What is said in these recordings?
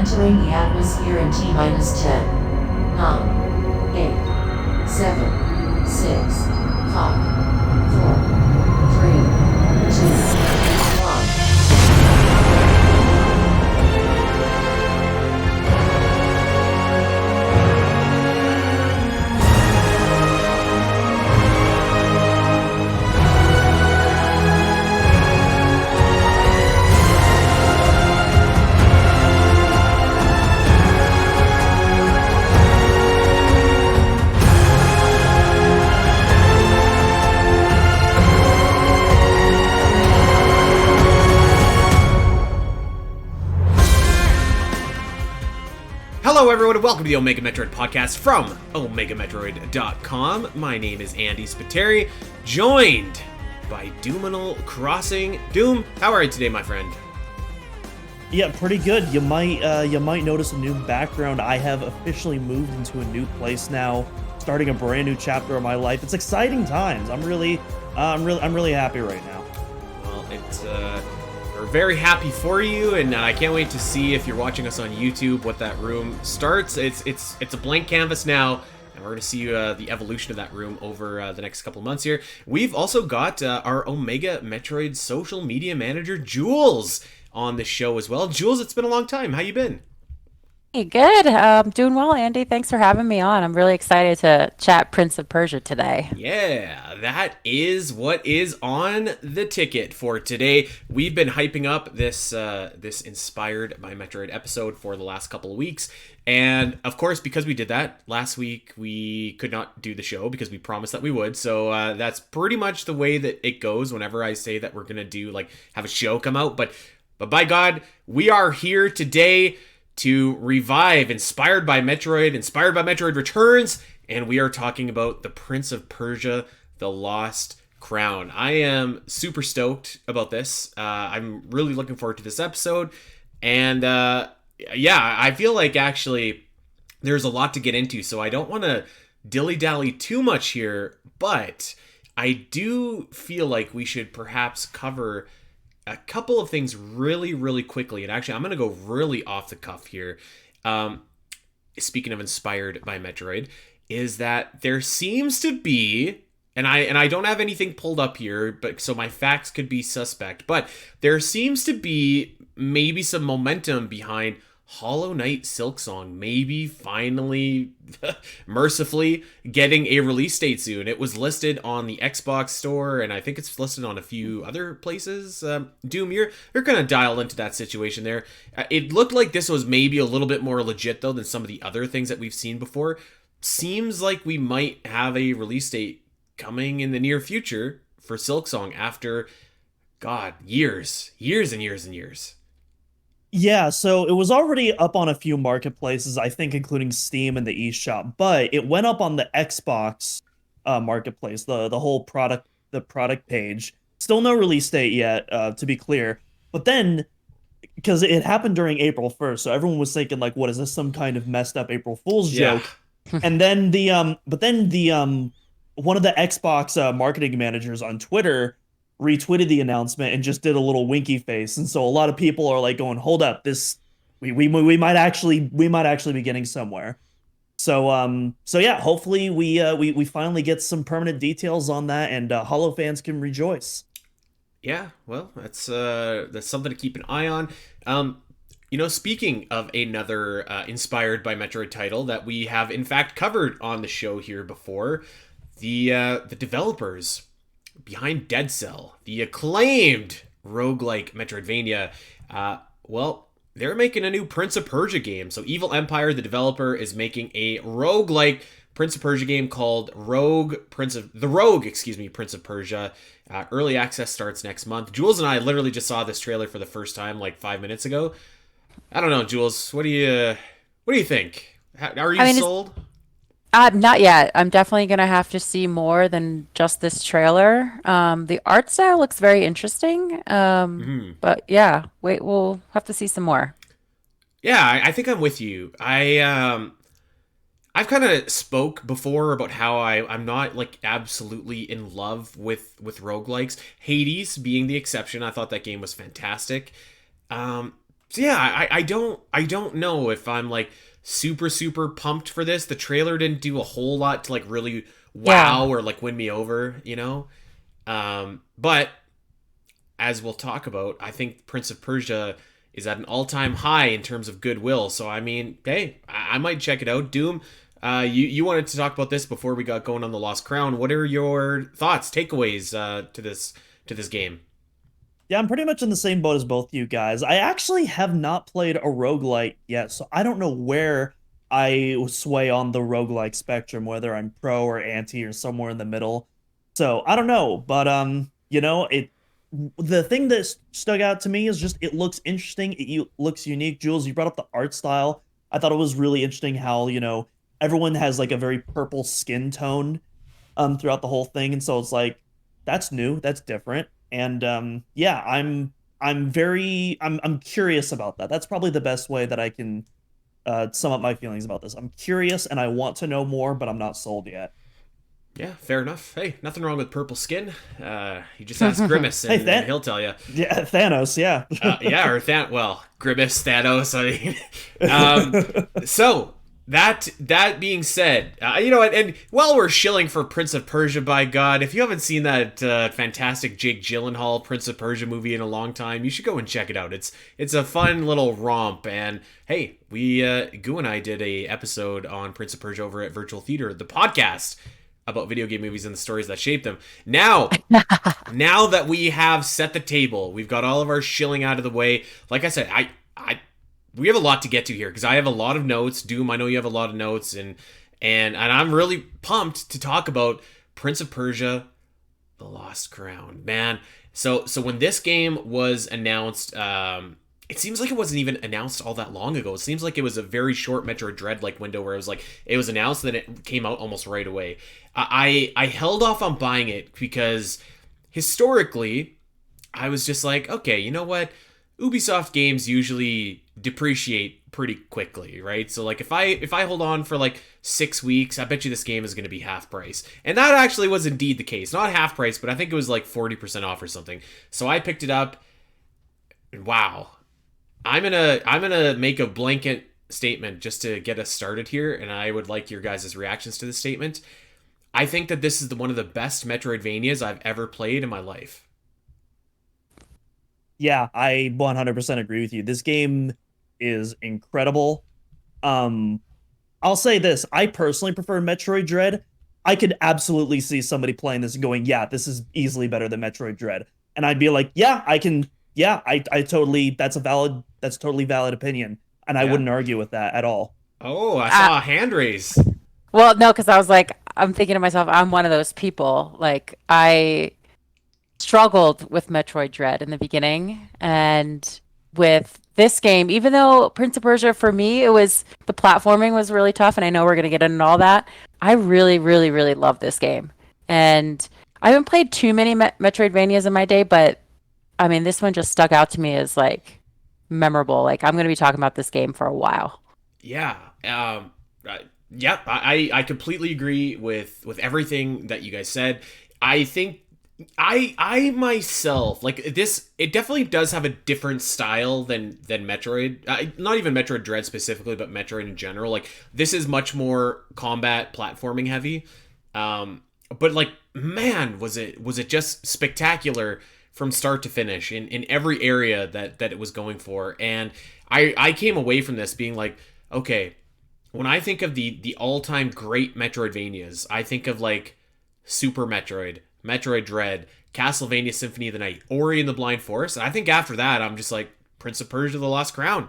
Entering the atmosphere in T minus 10, 9, 8, 7, 6, 5, 4, 3, 2, 1. Hello everyone and welcome to the Omega Metroid podcast from OmegaMetroid.com. My name is Andy Spiteri, joined by Doominal Crossing. Doom, how are you today, my friend? Yeah, pretty good. You might notice a new background. I have officially moved into a new place now, starting a brand new chapter of my life. It's exciting times. I'm really happy right now. Well, we're very happy for you, and I can't wait to see if you're watching us on YouTube what that room starts. It's a blank canvas now, and we're going to see the evolution of that room over the next couple of months here. We've also got our Omega Metroid social media manager, Jules, on the show as well. Jules, it's been a long time. How you been? Hey, good. Doing well, Andy. Thanks for having me on. I'm really excited to chat Prince of Persia today. Yeah, that is what is on the ticket for today. We've been hyping up this Inspired by Metroid episode for the last couple of weeks. And of course, because we did that last week, we could not do the show because we promised that we would. So that's pretty much the way that it goes whenever I say that we're going to have a show come out. But by God, we are here today to revive Inspired by Metroid. Inspired by Metroid returns, and we are talking about the Prince of Persia, The Lost Crown. I am super stoked about this. I'm really looking forward to this episode, and yeah, I feel like actually there's a lot to get into, so I don't want to dilly-dally too much here, but I do feel like we should perhaps cover a couple of things really, really quickly. And actually, I'm going to go really off the cuff here. Speaking of Inspired by Metroid, is that there seems to be, and I don't have anything pulled up here, but so my facts could be suspect, but there seems to be maybe some momentum behind Hollow Knight Silksong maybe finally, mercifully, getting a release date soon. It was listed on the Xbox store, and I think it's listed on a few other places. Doom, you're kind of dialed into that situation there. It looked like this was maybe a little bit more legit, though, than some of the other things that we've seen before. Seems like we might have a release date coming in the near future for Silksong after, God, years and years and years. Yeah, so it was already up on a few marketplaces, I think including Steam and the eShop, but it went up on the Xbox marketplace, the whole product page. Still no release date yet, to be clear. But then, because it happened during April 1st, so everyone was thinking like, what is this, some kind of messed up April Fool's joke? And then one of the Xbox marketing managers on Twitter retweeted the announcement and just did a little winky face, and so a lot of people are like going, "Hold up, this we might actually be getting somewhere." So yeah, hopefully we finally get some permanent details on that, and Hollow fans can rejoice. Yeah, well, that's something to keep an eye on. Speaking of another Inspired by Metroid title that we have in fact covered on the show here before, the developers behind Dead Cell, the acclaimed roguelike Metroidvania, well, they're making a new Prince of Persia game. So Evil Empire, the developer, is making a roguelike Prince of Persia game called Prince of Persia. Early access starts next month. Jules and I literally just saw this trailer for the first time like 5 minutes ago. I don't know, Jules, what do you think? Are you sold? Not yet. I'm definitely going to have to see more than just this trailer. The art style looks very interesting. But yeah, we'll have to see some more. Yeah, I think I'm with you. I've kind of spoke before about how I'm not like absolutely in love with roguelikes. Hades being the exception. I thought that game was fantastic. So yeah, I don't know if I'm like super pumped for this. The trailer didn't do a whole lot to like really Yeah. wow or like win me over, you know. But as we'll talk about, I think Prince of Persia is at an all-time high in terms of goodwill. So I mean, hey, I might check it out. Doom, you wanted to talk about this before we got going on the Lost Crown. What are your thoughts, takeaways to this game? Yeah, I'm pretty much in the same boat as both you guys. I actually have not played a roguelite yet, so I don't know where I sway on the roguelike spectrum, whether I'm pro or anti or somewhere in the middle. So I don't know, but the thing that stuck out to me is just it looks interesting. Looks unique. Jules, you brought up the art style. I thought it was really interesting how, everyone has like a very purple skin tone throughout the whole thing, and so it's like that's new, that's different, and yeah, I'm curious about that. That's probably the best way that I can sum up my feelings about this. I'm curious and I want to know more, but I'm not sold yet. Yeah, fair enough. Hey, nothing wrong with purple skin. You just ask Grimace Hey, and he'll tell you. yeah, Thanos, yeah. Yeah, or well, Grimace, Thanos. I mean, so that being said, and while we're shilling for Prince of Persia, by God, if you haven't seen that fantastic Jake Gyllenhaal Prince of Persia movie in a long time, you should go and check it out. It's a fun little romp, and hey, we Gu and I did a episode on Prince of Persia over at Virtual Theater, the podcast about video game movies and the stories that shape them. Now that we have set the table, we've got all of our shilling out of the way. Like I said, we have a lot to get to here because I have a lot of notes. Doom, I know you have a lot of notes, and I'm really pumped to talk about Prince of Persia: The Lost Crown. Man, so when this game was announced, it seems like it wasn't even announced all that long ago. It seems like it was a very short Metroid Dread like window where it was like it was announced and then it came out almost right away. I held off on buying it because historically I was just like, okay, you know what? Ubisoft games usually depreciate pretty quickly, right? So like if I hold on for like 6 weeks, I bet you this game is going to be half price. And that actually was indeed the case. Not half price, but I think it was like 40% off or something. So I picked it up and wow. I'm gonna make a blanket statement just to get us started here, and I would like your guys' reactions to this statement. I think that this is one of the best Metroidvanias I've ever played in my life. Yeah, I 100% agree with you. This game is incredible. Um, I'll say this: I personally prefer Metroid Dread. I could absolutely see somebody playing this and going, "Yeah, this is easily better than Metroid Dread," and I'd be like, "Yeah, I can. Yeah, I totally. That's totally valid opinion, and I Yeah. wouldn't argue with that at all." Oh, I saw a hand raise. Well, no, because I was like, I'm thinking to myself, I'm one of those people. Like, I struggled with Metroid Dread in the beginning, and with this game, even though Prince of Persia for me, the platforming was really tough, and I know we're gonna get into all that. I really, really, really love this game, and I haven't played too many Metroidvanias in my day, but I mean, this one just stuck out to me as like memorable. Like, I'm gonna be talking about this game for a while. Yeah. Yeah. I completely agree with everything that you guys said. I think I myself like this. It definitely does have a different style than Metroid. Not even Metroid Dread specifically, but Metroid in general. Like this is much more combat platforming heavy. But like man, was it just spectacular from start to finish in every area that it was going for. And I came away from this being like, okay, when I think of the all-time great Metroidvanias, I think of like Super Metroid, Metroid Dread, Castlevania Symphony of the Night, Ori and the Blind Forest. And I think after that, I'm just like Prince of Persia: The Lost Crown.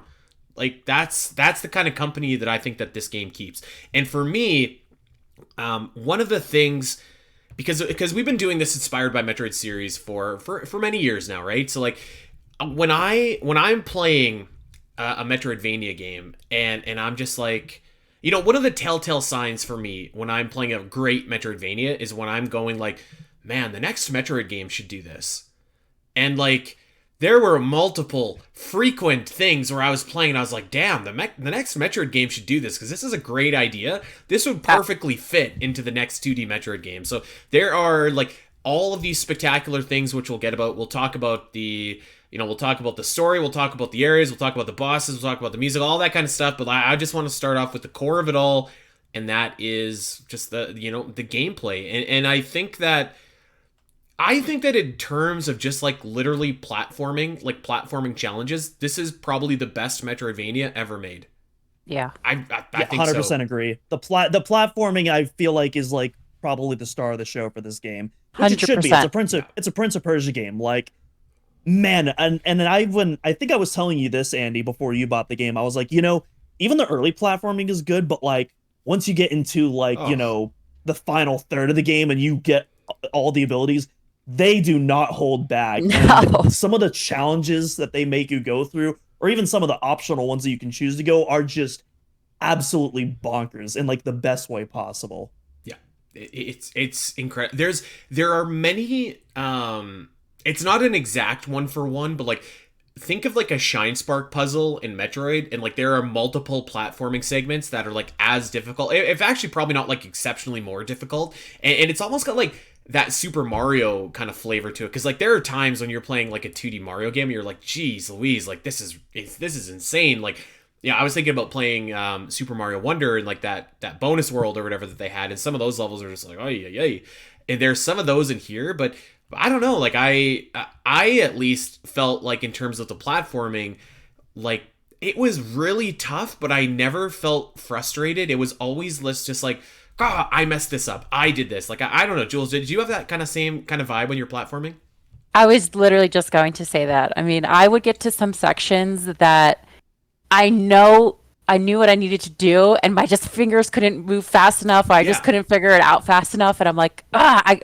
Like that's the kind of company that I think that this game keeps. And for me, one of the things because we've been doing this Inspired by Metroid series for many years now, right? So like when I'm playing a Metroidvania game and I'm just like, one of the telltale signs for me when I'm playing a great Metroidvania is when I'm going like, man, the next Metroid game should do this. And like there were multiple frequent things where I was playing and I was like, damn, the next Metroid game should do this because this is a great idea. This would perfectly fit into the next 2D Metroid game. So there are like all of these spectacular things which we'll get about. We'll talk about the we'll talk about the story, we'll talk about the areas, we'll talk about the bosses, we'll talk about the music, all that kind of stuff. But I just want to start off with the core of it all, and that is just the gameplay. And I think that in terms of just like literally platforming challenges, this is probably the best Metroidvania ever made. Yeah. I think 100% so. agree. The platforming I feel like is like probably the star of the show for this game, which it should be. 100%. It's a Prince of Persia game. Like, man, and I think I was telling you this, Andy, before you bought the game. I was like, even the early platforming is good, but like once you get into like the final third of the game and you get all the abilities, they do not hold back. No. And some of the challenges that they make you go through, or even some of the optional ones that you can choose to go, are just absolutely bonkers in like the best way possible. Yeah, it's incredible. There are many. It's not an exact one for one, but like think of like a Shine Spark puzzle in Metroid, and like there are multiple platforming segments that are like as difficult, if actually probably not like exceptionally more difficult, and it's almost got like that Super Mario kind of flavor to it, because like there are times when you're playing like a 2D Mario game and you're like, geez Louise, like this is insane. Like, yeah, I was thinking about playing Super Mario Wonder and like that bonus world or whatever that they had, and some of those levels are just like, oh yeah, and there's some of those in here, but I don't know, like I at least felt like in terms of the platforming, like it was really tough, but I never felt frustrated. It was always just like, God, I messed this up. I did this. Like, I don't know, Jules, did you have that kind of same kind of vibe when you're platforming? I was literally just going to say that. I mean, I would get to some sections that I knew what I needed to do, and my just fingers couldn't move fast enough, or I just couldn't figure it out fast enough, and I'm like,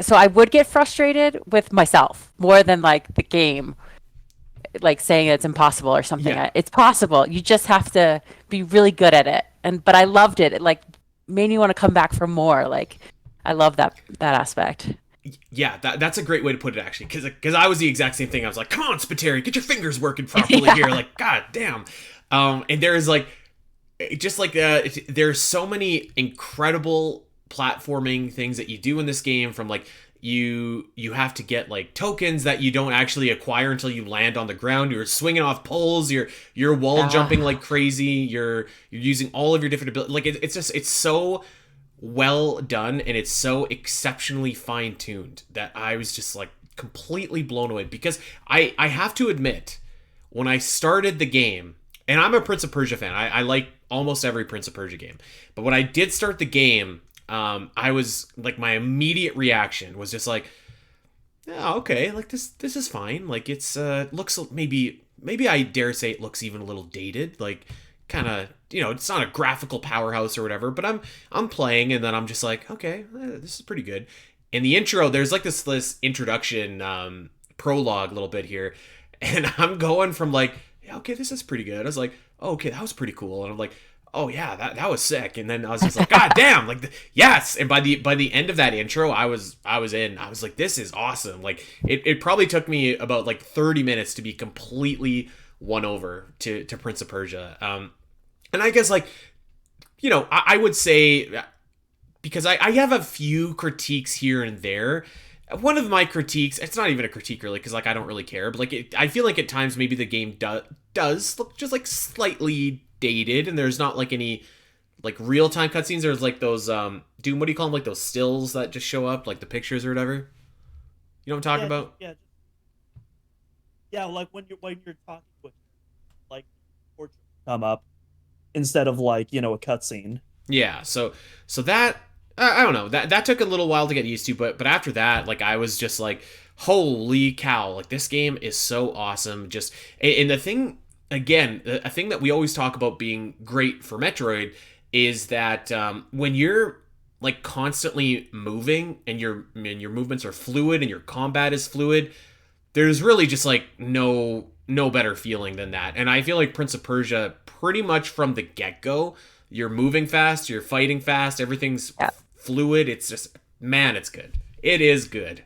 so I would get frustrated with myself more than like the game, like saying it's impossible or something. Yeah. It's possible. You just have to be really good at it. But I loved it. It like made me want to come back for more. Like, I love that aspect. Yeah, that's a great way to put it, actually, because I was the exact same thing. I was like, come on, Spiteri, get your fingers working properly here. Like, God damn. And there's like, just like there's so many incredible platforming things that you do in this game, from like you have to get like tokens that you don't actually acquire until you land on the ground. You're swinging off poles, you're wall jumping like crazy, you're using all of your different abilities. Like it's so well done, and it's so exceptionally fine-tuned that I was just like completely blown away, because I have to admit, when I started the game, and I'm a Prince of Persia fan, I like almost every Prince of Persia game, but when I did start the game, I was like, my immediate reaction was just like, oh, okay, like this is fine. Like it's looks, maybe I dare say it looks even a little dated, like kind of, it's not a graphical powerhouse or whatever, but I'm playing, and then I'm just like, okay, this is pretty good. In the intro, there's like this introduction prologue a little bit here, and I'm going from like, yeah, okay, this is pretty good. I was like, oh, okay, that was pretty cool, and I'm like, oh yeah, that was sick. And then I was just like, God damn, like yes. And by the end of that intro, I was in. I was like, this is awesome. Like it probably took me about like 30 minutes to be completely won over to Prince of Persia. And I guess like, I would say, because I have a few critiques here and there. One of my critiques, it's not even a critique really, because like I don't really care, but like I feel like at times maybe the game does look just like slightly dated, and there's not like any like real-time cutscenes. There's like those Doom, what do you call them, like those stills that just show up, like the pictures or whatever. You know what I'm talking about? Yeah, like when you're talking with like portraits come up instead of like, a cutscene. Yeah, so that I don't know, that took a little while to get used to, but after that, like I was just like, holy cow, like this game is so awesome. Just, and the thing, again, a thing that we always talk about being great for Metroid is that when you're like constantly moving, and your movements are fluid and your combat is fluid, there's really just like no better feeling than that. And I feel like Prince of Persia, pretty much from the get-go, you're moving fast, you're fighting fast, everything's fluid. It's just, man, it's good. It is good.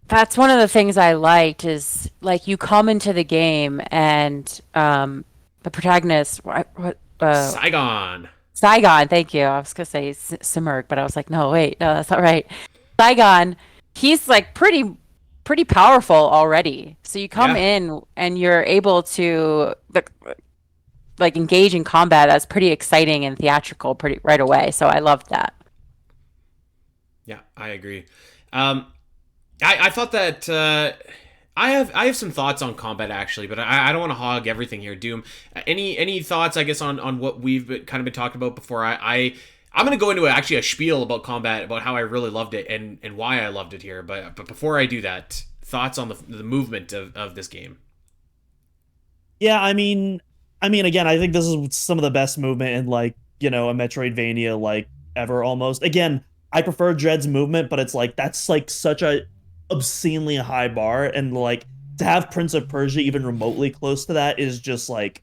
That's one of the things I liked, is like you come into the game and the protagonist, Saigon, thank you. I was gonna say Simurg, but I was like, no, wait, no, that's not right. Saigon, he's like pretty pretty powerful already. So you come Yeah. in and you're able to like engage in combat that's pretty exciting and theatrical pretty right away. So I loved that. Yeah, I agree. Um, I thought that I have some thoughts on combat actually, but I don't want to hog everything here. Doom, any thoughts I guess on what kind of been talking about before? I'm gonna go into actually a spiel about combat, about how I really loved it and why I loved it here. But before I do that, thoughts on the movement of this game. Yeah, I mean, again, I think this is some of the best movement in like, a Metroidvania like ever almost. Again, I prefer Dread's movement, but it's like that's like such a obscenely high bar, and like to have Prince of Persia even remotely close to that is just like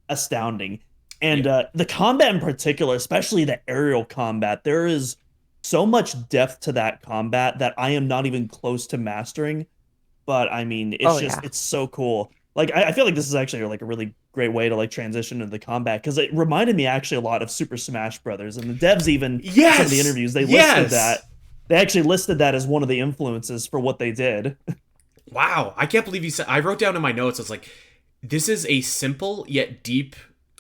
astounding. Yeah. And the combat in particular, especially the aerial combat, there is so much depth to that combat that I am not even close to mastering. But I mean, Oh it's just yeah. it's so cool. Like I feel like this is actually like a really great way to like transition into the combat because it reminded me actually a lot of Super Smash Brothers, and the devs even in some of the Yes. interviews they listed Yes. that they actually listed that as one of the influences for what they did. Wow, I can't believe you said. I wrote down in my notes. I was like, this is a simple yet deep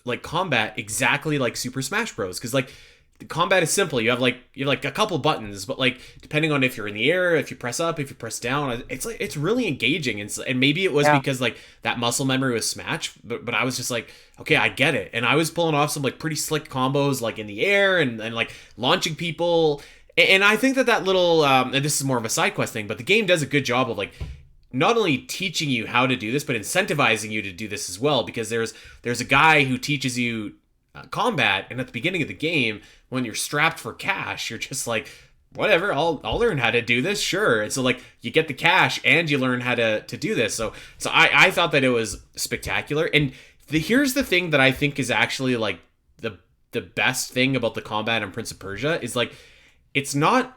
like combat, exactly like Super Smash Bros. Because like the combat is simple. You have like a couple buttons, but like depending on if you're in the air, if you press up, if you press down, it's like it's really engaging. And maybe it was Yeah. because like that muscle memory was Smash, but I was just like, okay, I get it. And I was pulling off some like pretty slick combos like in the air and like launching people. And I think that little and this is more of a side quest thing, but the game does a good job of like not only teaching you how to do this, but incentivizing you to do this as well. Because there's a guy who teaches you combat, and at the beginning of the game, when you're strapped for cash, you're just like, whatever, I'll learn how to do this, sure. And so like you get the cash and you learn how to do this. So I thought that it was spectacular. And here's the thing that I think is actually like the best thing about the combat in Prince of Persia is like it's not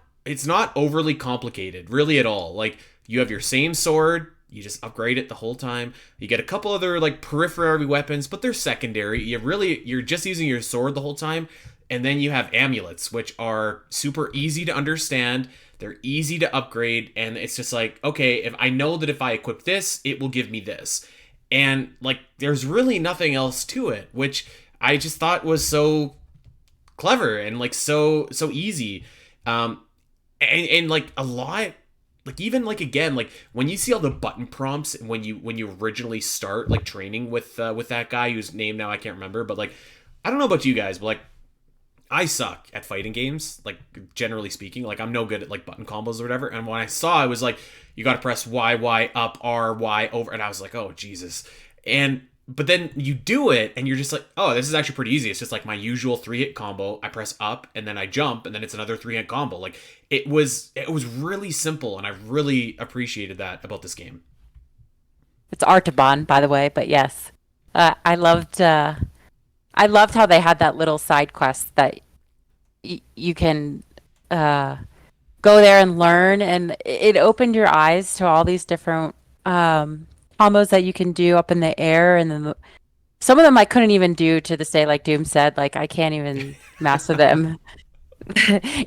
overly complicated really at all. Like you have your same sword, you just upgrade it the whole time. You get a couple other like periphery weapons, but they're secondary. You're just using your sword the whole time. And then you have amulets, which are super easy to understand. They're easy to upgrade, and it's just like, okay, if I know that if I equip this, it will give me this. And like there's really nothing else to it, which I just thought was so clever and like so easy. And like a lot, like even like again, like when you see all the button prompts when you originally start like training with that guy whose name now I can't remember, but like I don't know about you guys, but like I suck at fighting games, like generally speaking. Like I'm no good at like button combos or whatever. And when I saw, I was like, you got to press Y up, R Y over, and I was like, oh Jesus. And but then you do it, and you're just like, oh, this is actually pretty easy. It's just like my usual 3-hit combo. I press up, and then I jump, and then it's another 3-hit combo. Like it was really simple, and I really appreciated that about this game. It's Artaban, by the way, but yes. I loved how they had that little side quest that you can uh go there and learn, and it opened your eyes to all these different combos that you can do up in the air, and then some of them I couldn't even do to this day, like Doom said, like I can't even master them.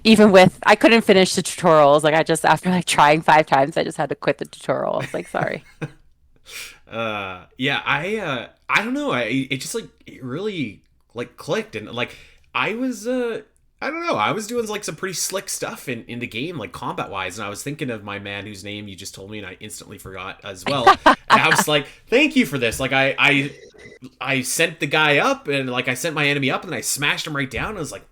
Even with I couldn't finish the tutorials. Like I just after like trying 5 times, I just had to quit the tutorial. I was like, sorry. Yeah, I don't know. It just like it really like clicked, and like I was I don't know. I was doing like some pretty slick stuff in the game, like combat wise, and I was thinking of my man whose name you just told me, and I instantly forgot as well. And I was like, "Thank you for this." Like I sent the guy up, and like I sent my enemy up, and I smashed him right down. I was like,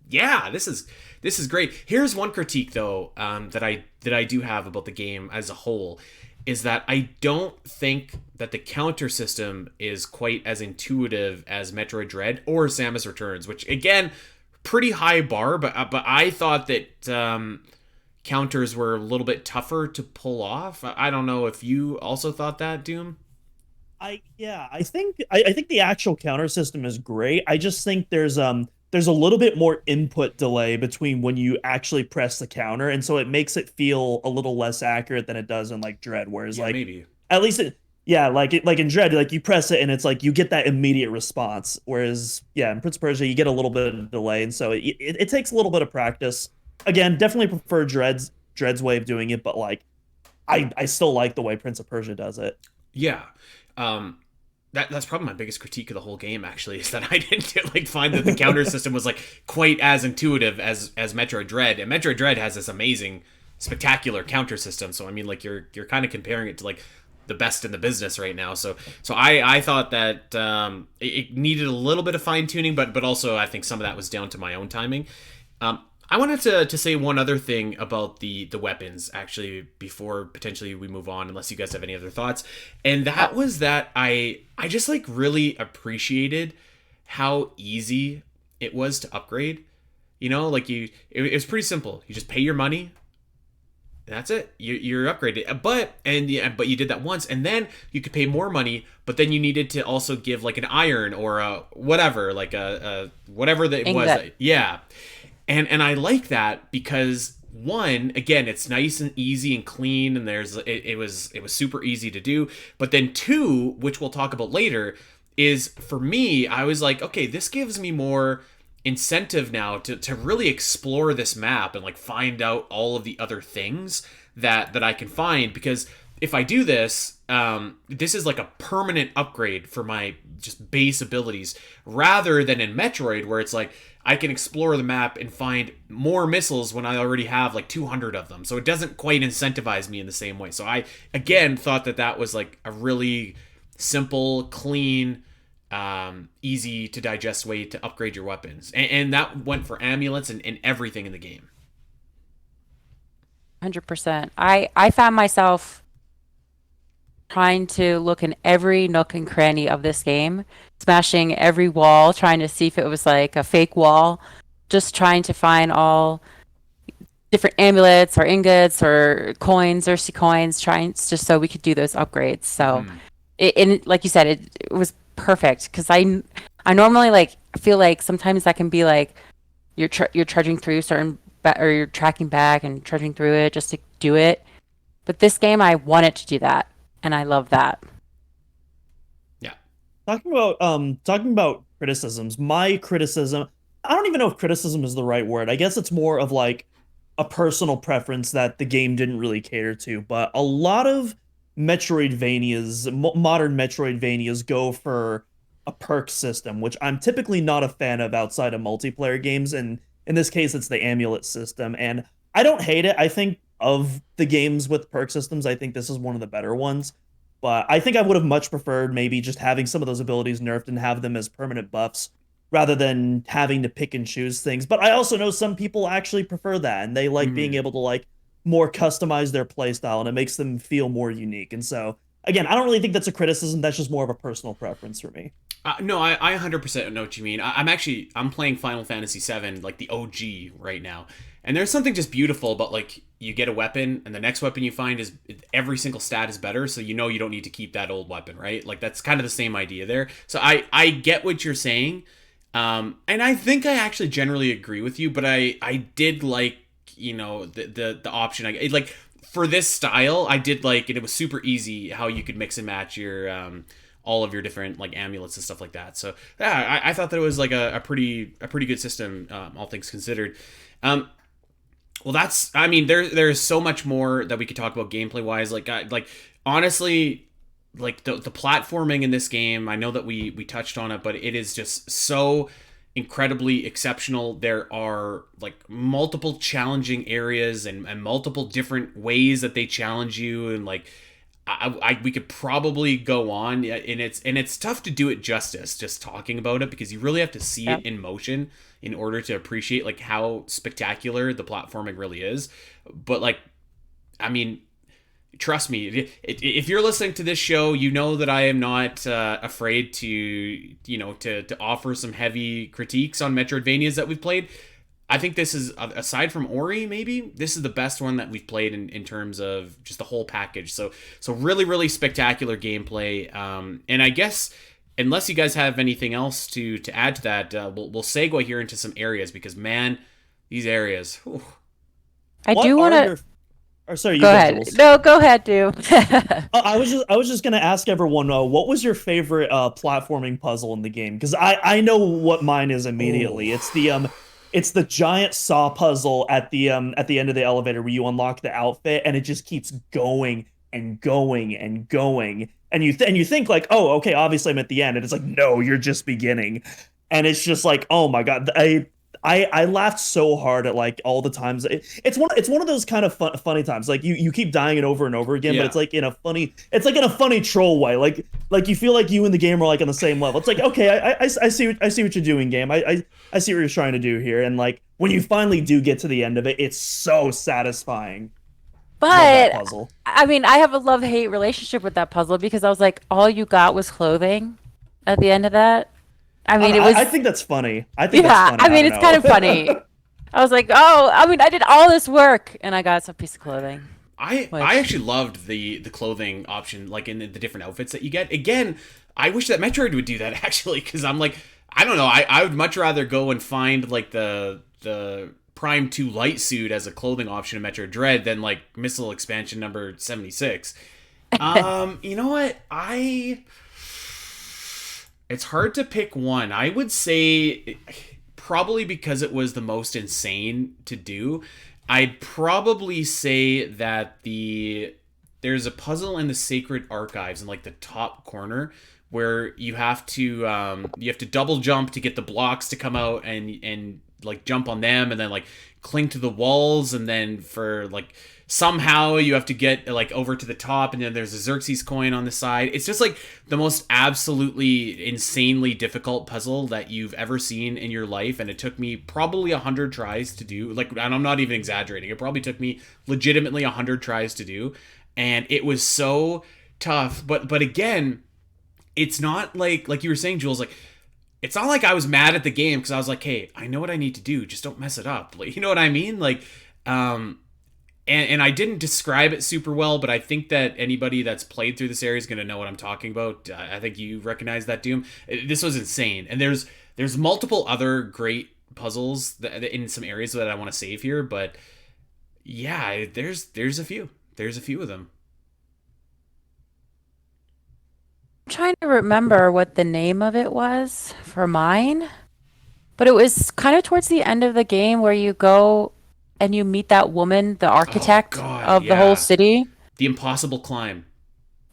"Yeah, this is great." Here's one critique though, that I do have about the game as a whole, is that I don't think that the counter system is quite as intuitive as Metroid Dread or Samus Returns, which again, pretty high bar, but I thought that counters were a little bit tougher to pull off. I don't know if you also thought that, Doom. I think the actual counter system is great. I just think there's a little bit more input delay between when you actually press the counter, and so it makes it feel a little less accurate than it does in like Dread, whereas Yeah, like maybe. at least yeah, like in Dread, like you press it and it's like you get that immediate response, whereas yeah, in Prince of Persia you get a little bit of delay, and so it takes a little bit of practice. Again, definitely prefer Dread's way of doing it, but like I still like the way Prince of Persia does it. Yeah. That's probably my biggest critique of the whole game, actually, is that I didn't like find that the counter system was like quite as intuitive as Metroid Dread. And Metroid Dread has this amazing, spectacular counter system. So I mean, like you're kind of comparing it to like the best in the business right now. So I thought that it needed a little bit of fine tuning, but also I think some of that was down to my own timing. I wanted to say one other thing about the weapons, actually, before potentially we move on, unless you guys have any other thoughts. And that was that I just like really appreciated how easy it was to upgrade. You know, like it was pretty simple. You just pay your money. That's it. You're upgraded. But you did that once, and then you could pay more money. But then you needed to also give like an iron or a whatever, like a whatever that it was. Yeah. And I like that because one, again, it's nice and easy and clean, and it was super easy to do. But then two, which we'll talk about later, is for me, I was like, okay, this gives me more incentive now to really explore this map and like find out all of the other things that I can find, because if I do this, this is like a permanent upgrade for my just base abilities, rather than in Metroid where it's like I can explore the map and find more missiles when I already have like 200 of them. So it doesn't quite incentivize me in the same way. So I, again, thought that was like a really simple, clean, easy to digest way to upgrade your weapons. And that went for amulets and everything in the game. 100%. I found myself trying to look in every nook and cranny of this game, smashing every wall, trying to see if it was like a fake wall, just trying to find all different amulets or ingots or coins, Ursi coins, trying just so we could do those upgrades. So, and like you said, it was perfect, because I normally like feel like sometimes that can be like you're trudging through or you're tracking back and trudging through it just to do it. But this game, I wanted to do that. And I love that. Yeah. Talking about criticisms, my criticism, I don't even know if criticism is the right word. I guess it's more of like a personal preference that the game didn't really cater to. But a lot of Metroidvanias, modern Metroidvanias, go for a perk system, which I'm typically not a fan of outside of multiplayer games. And in this case, it's the amulet system. And I don't hate it. I think of the games with perk systems, I think this is one of the better ones. But I think I would have much preferred maybe just having some of those abilities nerfed and have them as permanent buffs rather than having to pick and choose things. But I also know some people actually prefer that, and they like being able to like more customize their playstyle, and it makes them feel more unique. And so, again, I don't really think that's a criticism. That's just more of a personal preference for me. No, I 100% know what you mean. I'm playing Final Fantasy VII, like the OG right now. And there's something just beautiful about like you get a weapon and the next weapon you find is every single stat is better. So you know you don't need to keep that old weapon, right? Like that's kind of the same idea there. So I get what you're saying. And I think I actually generally agree with you, but I did like, you know, the option. Like for this style, I did like, and it was super easy how you could mix and match your, all of your different like amulets and stuff like that. So yeah, I thought that it was like a pretty good system, all things considered. Well, that's, I mean, there's so much more that we could talk about gameplay wise. Like honestly, like the platforming in this game, I know that we touched on it, but it is just so incredibly exceptional. There are like multiple challenging areas and multiple different ways that they challenge you, and like we could probably go on, and it's tough to do it justice just talking about it, because you really have to see it in motion in order to appreciate like how spectacular the platforming really is. But like, I mean, trust me, if you're listening to this show, you know that I am not afraid to, you know, to offer some heavy critiques on Metroidvanias that we've played. I think this is, aside from Ori, maybe this is the best one that we've played in terms of just the whole package. So really, really spectacular gameplay. And I guess, unless you guys have anything else to add to that, we'll segue here into some areas, because man, these areas. Whew. I do want to. Sorry, you go ahead. Jules. No, go ahead, do. I was just gonna ask everyone, what was your favorite platforming puzzle in the game? Because I know what mine is immediately. It's it's the giant saw puzzle at the end of the elevator where you unlock the outfit, and it just keeps going and going and going. And you think like, oh, okay, obviously I'm at the end, and it's like, no, you're just beginning. And it's just like, oh my God, I laughed so hard at like all the times. It's one of those kind of funny times. Like you keep dying it over and over again, but Yeah. it's like in a funny, it's like in a funny troll way. Like you feel like you and the game are like on the same level. It's like, okay, I see what you're doing, game. I see what you're trying to do here. And like when you finally do get to the end of it, it's so satisfying. Love that But puzzle. I mean, I have a love-hate relationship with that puzzle because I was like, all you got was clothing at the end of that. I mean, it I was, think that's funny. I think that's yeah, funny. I mean, don't it's kind know. of funny. I was like, oh, I mean, I did all this work and I got some piece of clothing. I Which, actually loved the clothing option, like in the different outfits that you get. Again, I wish that Metroid would do that actually, because I'm like, I don't know, I would much rather go and find like the Prime 2 light suit as a clothing option in Metroid Dread than like missile expansion number 76. You know what? It's hard to pick one. I would say probably because it was the most insane to do. I'd probably say that there's a puzzle in the Sacred Archives in like the top corner where you have to double jump to get the blocks to come out and like jump on them and then like cling to the walls, and then for like somehow you have to get like over to the top, and then there's a Xerxes coin on the side. It's just like the most absolutely insanely difficult puzzle that you've ever seen in your life, and it took me probably 100 tries to do. Like, and I'm not even exaggerating, it probably took me legitimately 100 tries to do, and it was so tough. But again, it's not like you were saying, Jules, like it's not like I was mad at the game because I was like, hey, I know what I need to do, just don't mess it up. Like, you know what I mean? Like, and I didn't describe it super well, but I think that anybody that's played through this area is going to know what I'm talking about. I think you recognize that, Doom. This was insane, and there's multiple other great puzzles in some areas that I want to save here, but yeah, there's a few of them. I'm trying to remember what the name of it was for mine, but it was kind of towards the end of the game where you go and you meet that woman, the Oh architect God, of the whole yeah, city. the impossible climb.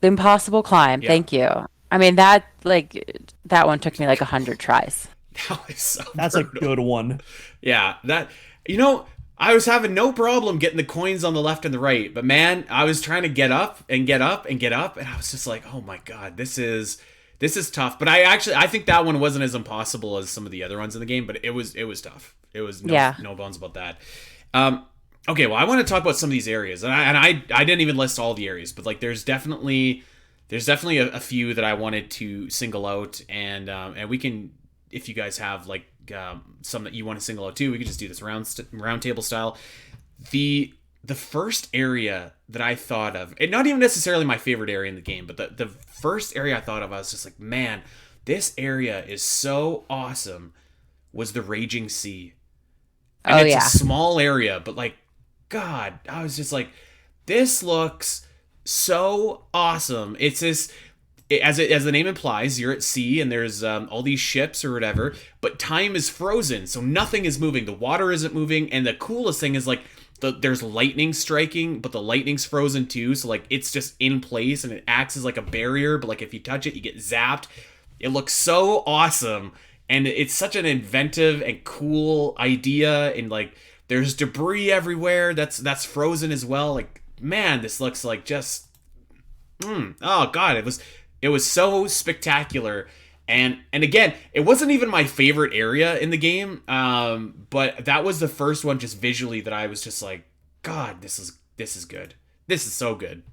The Impossible Climb. Yeah, Thank you. I mean, that one took me like 100 tries. that was so That's a brutal. good one. Yeah, that I was having no problem getting the coins on the left and the right, but man, I was trying to get up and get up and get up, and I was just like, oh my God, this is tough. But I think that one wasn't as impossible as some of the other ones in the game, but it was tough. It was Yeah. no bones about that. Okay, well, I want to talk about some of these areas, and I didn't even list all the areas, but like there's definitely a few that I wanted to single out, and we can, if you guys have like some that you want to single out too, we could just do this round table style. The first area that I thought of, and not even necessarily my favorite area in the game, but the first area I thought of, I was just like, man, this area is so awesome, was the Raging Sea. And Oh it's a yeah. small area, but like, God, I was just like, this looks so awesome. It's this, as the name implies, you're at sea and there's all these ships or whatever, but time is frozen, so nothing is moving. The water isn't moving, and the coolest thing is like there's lightning striking, but the lightning's frozen too, so like it's just in place and it acts as like a barrier. But like if you touch it, you get zapped. It looks so awesome, and it's such an inventive and cool idea. And like there's debris everywhere that's frozen as well. Like, man, this looks like just oh God, it was so spectacular. And again, it wasn't even my favorite area in the game, but that was the first one just visually that I was just like, God, this is good. This is so good.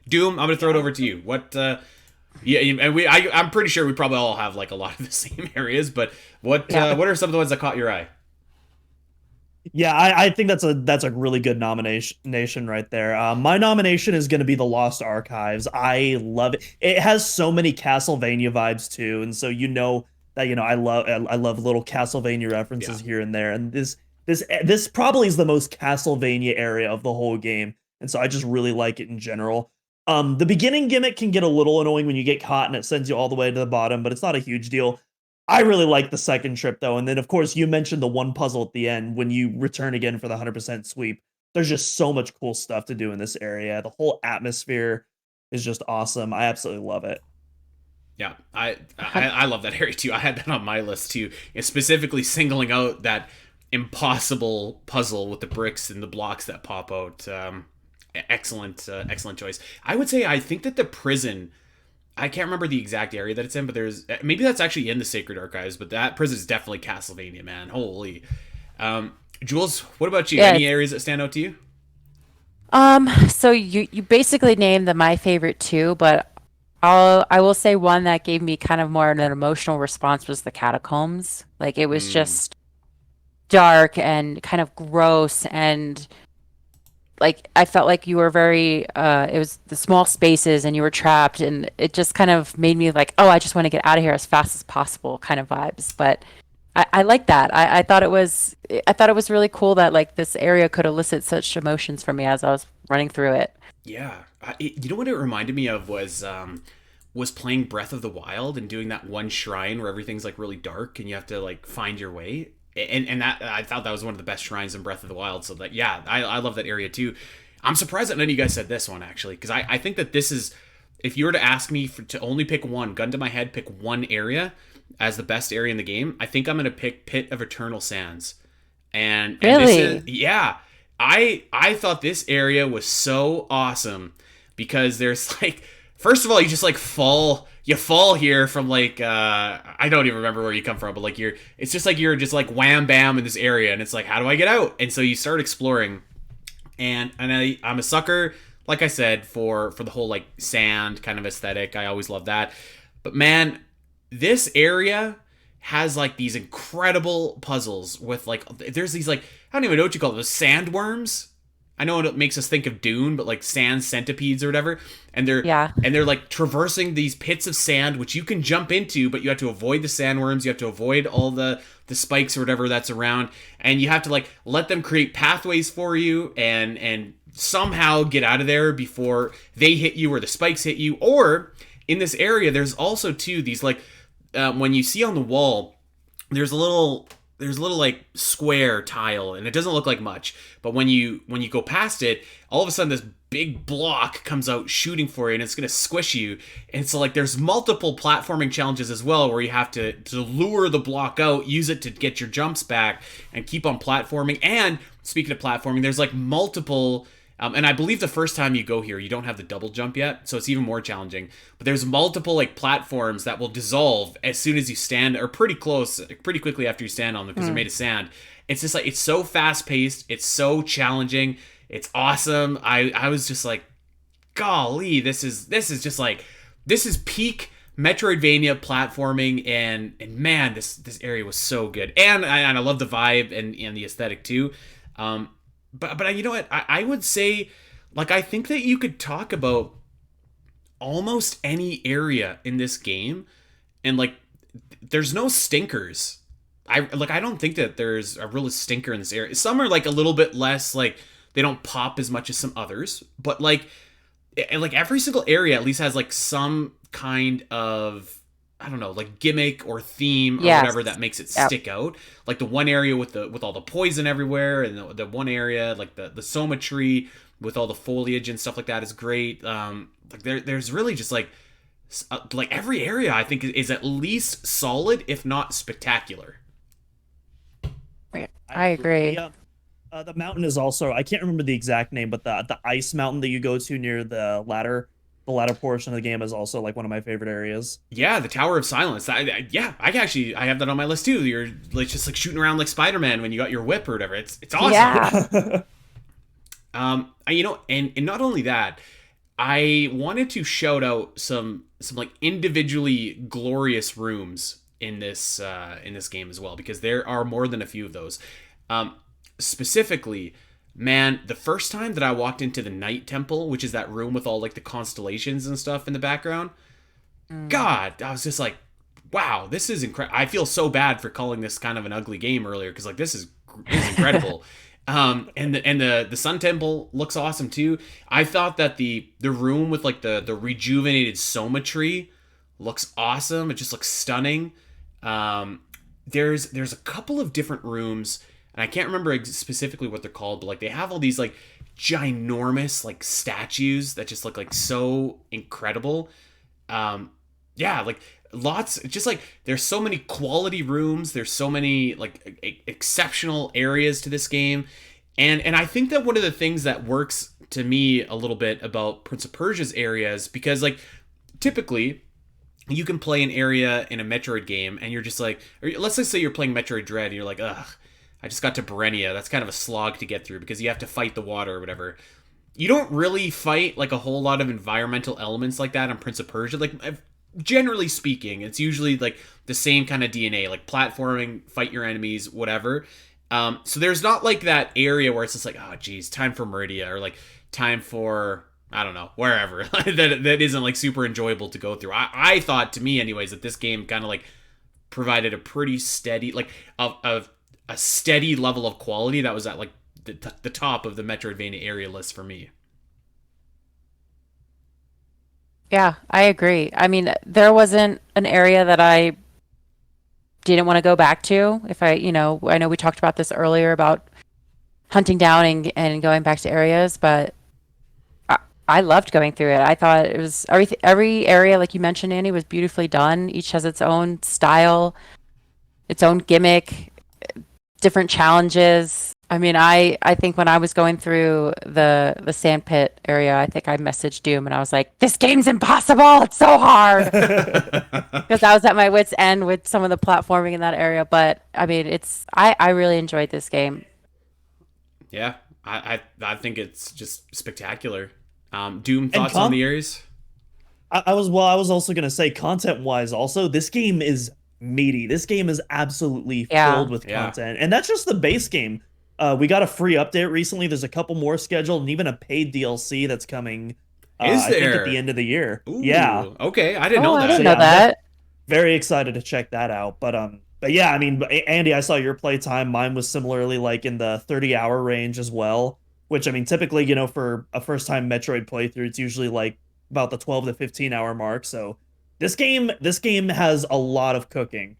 Doom, I'm gonna throw it over to you. Yeah, and I'm pretty sure we probably all have like a lot of the same areas, but Yeah. what are some of the ones that caught your eye? Yeah, I think that's a really good nomination right there. My nomination is going to be the Lost Archives. I love it. It has so many Castlevania vibes too, and so you know that I love little Castlevania Yeah. references here and there. And this probably is the most Castlevania area of the whole game, and so I just really like it in general. The beginning gimmick can get a little annoying when you get caught and it sends you all the way to the bottom, but it's not a huge deal. I really like the second trip though, and then of course you mentioned the one puzzle at the end when you return again for the 100% sweep. There's just so much cool stuff to do in this area. The whole atmosphere is just awesome. I absolutely love it. Yeah, I love that area too. I had that on my list too, and specifically singling out that impossible puzzle with the bricks and the blocks that pop out. Excellent choice. I would say I think that the prison. I can't remember the exact area that it's in, but there's maybe that's actually in the Sacred Archives. But that prison is definitely Castlevania, man. Holy, Jules, what about you? Yeah. Any areas that stand out to you? So you basically named my favorite two, but I will say one that gave me kind of more an emotional response was the catacombs. Like it was just dark and kind of gross, and like I felt like you were very it was the small spaces and you were trapped, and it just kind of made me like, oh, I just want to get out of here as fast as possible kind of vibes. But I like that. I thought it was really cool that like this area could elicit such emotions from me as I was running through it. Yeah, you know what it reminded me of was playing Breath of the Wild and doing that one shrine where everything's like really dark and you have to like find your way. And that I thought that was one of the best shrines in Breath of the Wild. So that yeah, I love that area too. I'm surprised that none of you guys said this one actually, because I think that this is, if you were to ask me to only pick one, gun to my head, pick one area as the best area in the game, I think I'm gonna pick Pit of Eternal Sands. And this Really? is, yeah, I thought this area was so awesome because there's like, first of all, you just like you fall here from like I don't even remember where you come from, but like it's just like you're just like wham bam in this area, and it's like, how do I get out? And so you start exploring, and I'm a sucker, like I said, for the whole like sand kind of aesthetic. I always love that. But man, this area has like these incredible puzzles with like, there's these like, I don't even know what you call those, sandworms. I know it makes us think of Dune, but like sand centipedes or whatever, and they're like traversing these pits of sand which you can jump into, but you have to avoid the sandworms, you have to avoid all the spikes or whatever that's around, and you have to like let them create pathways for you and somehow get out of there before they hit you or the spikes hit you. Or in this area, there's also too these like when you see on the wall, there's a little like square tile, and it doesn't look like much, but when you go past it, all of a sudden this big block comes out shooting for you, and it's going to squish you. And so like there's multiple platforming challenges as well, where you have to lure the block out, use it to get your jumps back, and keep on platforming. And speaking of platforming, there's like multiple and I believe the first time you go here, you don't have the double jump yet, so it's even more challenging. But there's multiple like platforms that will dissolve as soon as you stand, or pretty close, pretty quickly after you stand on them, because they're made of sand. It's just like, it's so fast paced, it's so challenging, it's awesome. I was just like, golly, this is just like, this is peak Metroidvania platforming, and man, this area was so good, and I love the vibe and the aesthetic too. But you know what? I would say, like, I think that you could talk about almost any area in this game, and like, there's no stinkers. I don't think that there's a real stinker in this area. Some are like a little bit less, like they don't pop as much as some others, but like every single area at least has like some kind of, I don't know, like gimmick or theme or whatever that makes it stick out. Like the one area with all the poison everywhere, and the one area like the Soma tree with all the foliage and stuff like that is great. Like there's really just like every area I think is at least solid, if not spectacular. I agree. Yeah. The mountain is also, I can't remember the exact name, but the ice mountain that you go to near the ladder portion of the game is also like one of my favorite areas. Yeah, the Tower of Silence. I have that on my list too. You're like just like shooting around like Spider-Man when you got your whip or whatever. It's awesome. Yeah. You know, and not only that, I wanted to shout out some like individually glorious rooms in this game as well, because there are more than a few of those. Specifically, man, the first time that I walked into the Night Temple, which is that room with all like the constellations and stuff in the background, God, I was just like, wow, this is incredible. I feel so bad for calling this kind of an ugly game earlier, because like this is incredible. And the Sun Temple looks awesome too. I thought that the room with like the rejuvenated Soma tree looks awesome. It just looks stunning. There's a couple of different rooms, and I can't remember specifically what they're called, but like they have all these like ginormous like statues that just look like so incredible. Yeah, like lots, just like there's so many quality rooms, there's so many like exceptional areas to this game. And I think that one of the things that works to me a little bit about Prince of Persia's areas, because like typically you can play an area in a Metroid game and you're just like, or let's just say you're playing Metroid Dread and you're like, ugh, I just got to Berenia. That's kind of a slog to get through because you have to fight the water or whatever. You don't really fight like a whole lot of environmental elements like that on Prince of Persia. Like generally speaking, it's usually like the same kind of DNA, like platforming, fight your enemies, whatever. So there's not like that area where it's just like, oh geez, time for Meridia, or like time for, I don't know, wherever that isn't like super enjoyable to go through. I thought, to me anyways, that this game kind of like provided a pretty steady, like a steady level of quality that was at like the top of the Metroidvania area list for me. Yeah, I agree. I mean, there wasn't an area that I didn't want to go back to. If I know we talked about this earlier about hunting down and going back to areas, but I loved going through it. I thought it was every area, like you mentioned, Andy, was beautifully done. Each has its own style, its own gimmick, different challenges. I mean, I think when I was going through the sand pit area, I think I messaged Doom and I was like, "This game's impossible. It's so hard." Because I was at my wit's end with some of the platforming in that area. But I mean, I really enjoyed this game. Yeah, I think it's just spectacular. Doom, thoughts on the areas? I was also gonna say, content wise, also this game is meaty. This game is absolutely filled with content, and that's just the base game. We got a free update recently. There's a couple more scheduled, and even a paid DLC that's coming. Is there? I think at the end of the year? Ooh, yeah. Okay, I didn't know that. I didn't know that. Very excited to check that out. But yeah, I mean, Andy, I saw your playtime. Mine was similarly like in the 30-hour range as well. Which, I mean, typically, for a first-time Metroid playthrough, it's usually like about the 12 to 15-hour mark. So this game has a lot of cooking.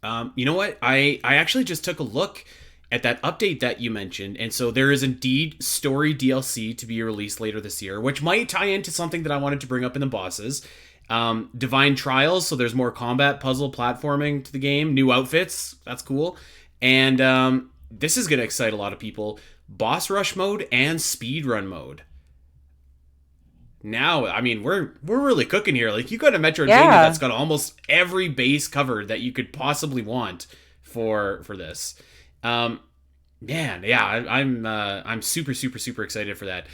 You know what? I actually just took a look at that update that you mentioned, and so there is indeed story DLC to be released later this year, which might tie into something that I wanted to bring up in the bosses. Divine Trials, so there's more combat, puzzle, platforming to the game, new outfits, that's cool. And this is going to excite a lot of people. Boss rush mode and speedrun mode. Now, I mean, we're really cooking here. Like, you got a Metroidvania that's got almost every base covered that you could possibly want for this. Man, yeah, I'm super excited for that.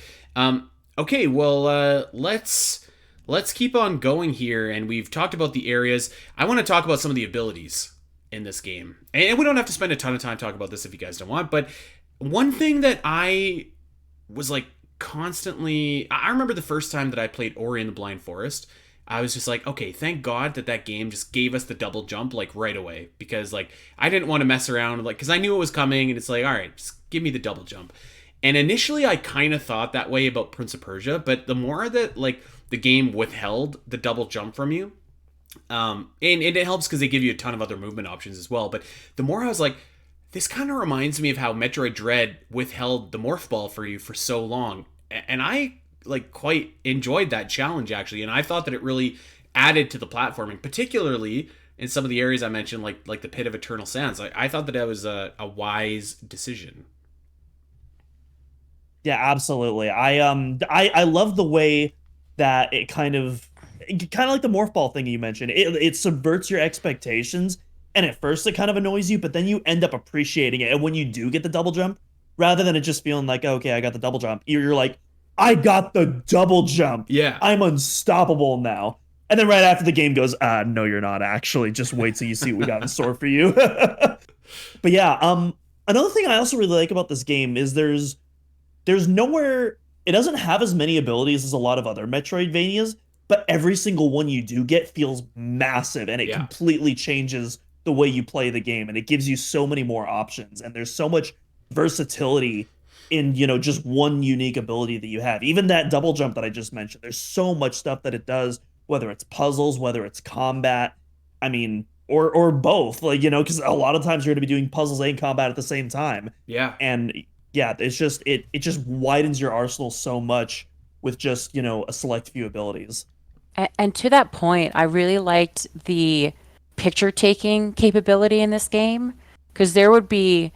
Okay, well, let's keep on going here, and we've talked about the areas. I want to talk about some of the abilities in this game, and we don't have to spend a ton of time talking about this if you guys don't want. But one thing that I was like constantly, I remember the first time that I played Ori and the Blind Forest, I was just like, okay, thank God that game just gave us the double jump like right away, because like I didn't want to mess around, like, because I knew it was coming, and it's like, all right, just give me the double jump. And initially I kind of thought that way about Prince of Persia, but the more that like the game withheld the double jump from you, and it helps because they give you a ton of other movement options as well, but the more I was like, this kind of reminds me of how Metroid Dread withheld the morph ball for you for so long, and I like quite enjoyed that challenge actually, and I thought that it really added to the platforming, particularly in some of the areas I mentioned, like the Pit of Eternal Sands. I thought that was a wise decision. Yeah, absolutely. I love the way that it kind of like the morph ball thing you mentioned. It subverts your expectations, and at first it kind of annoys you, but then you end up appreciating it. And when you do get the double jump, rather than it just feeling like, okay, I got the double jump, you're like, I got the double jump. Yeah. I'm unstoppable now. And then right after the game goes, no, you're not actually. Just wait till you see what we got in store for you. But yeah, another thing I also really like about this game is there's nowhere, it doesn't have as many abilities as a lot of other Metroidvanias, but every single one you do get feels massive, and it completely changes the way you play the game, and it gives you so many more options, and there's so much versatility in, just one unique ability that you have. Even that double jump that I just mentioned, there's so much stuff that it does, whether it's puzzles, whether it's combat. I mean, or both, like, because a lot of times you're going to be doing puzzles and combat at the same time. Yeah. And yeah, it's just it just widens your arsenal so much with just, a select few abilities. And to that point, I really liked the picture taking capability in this game because there would be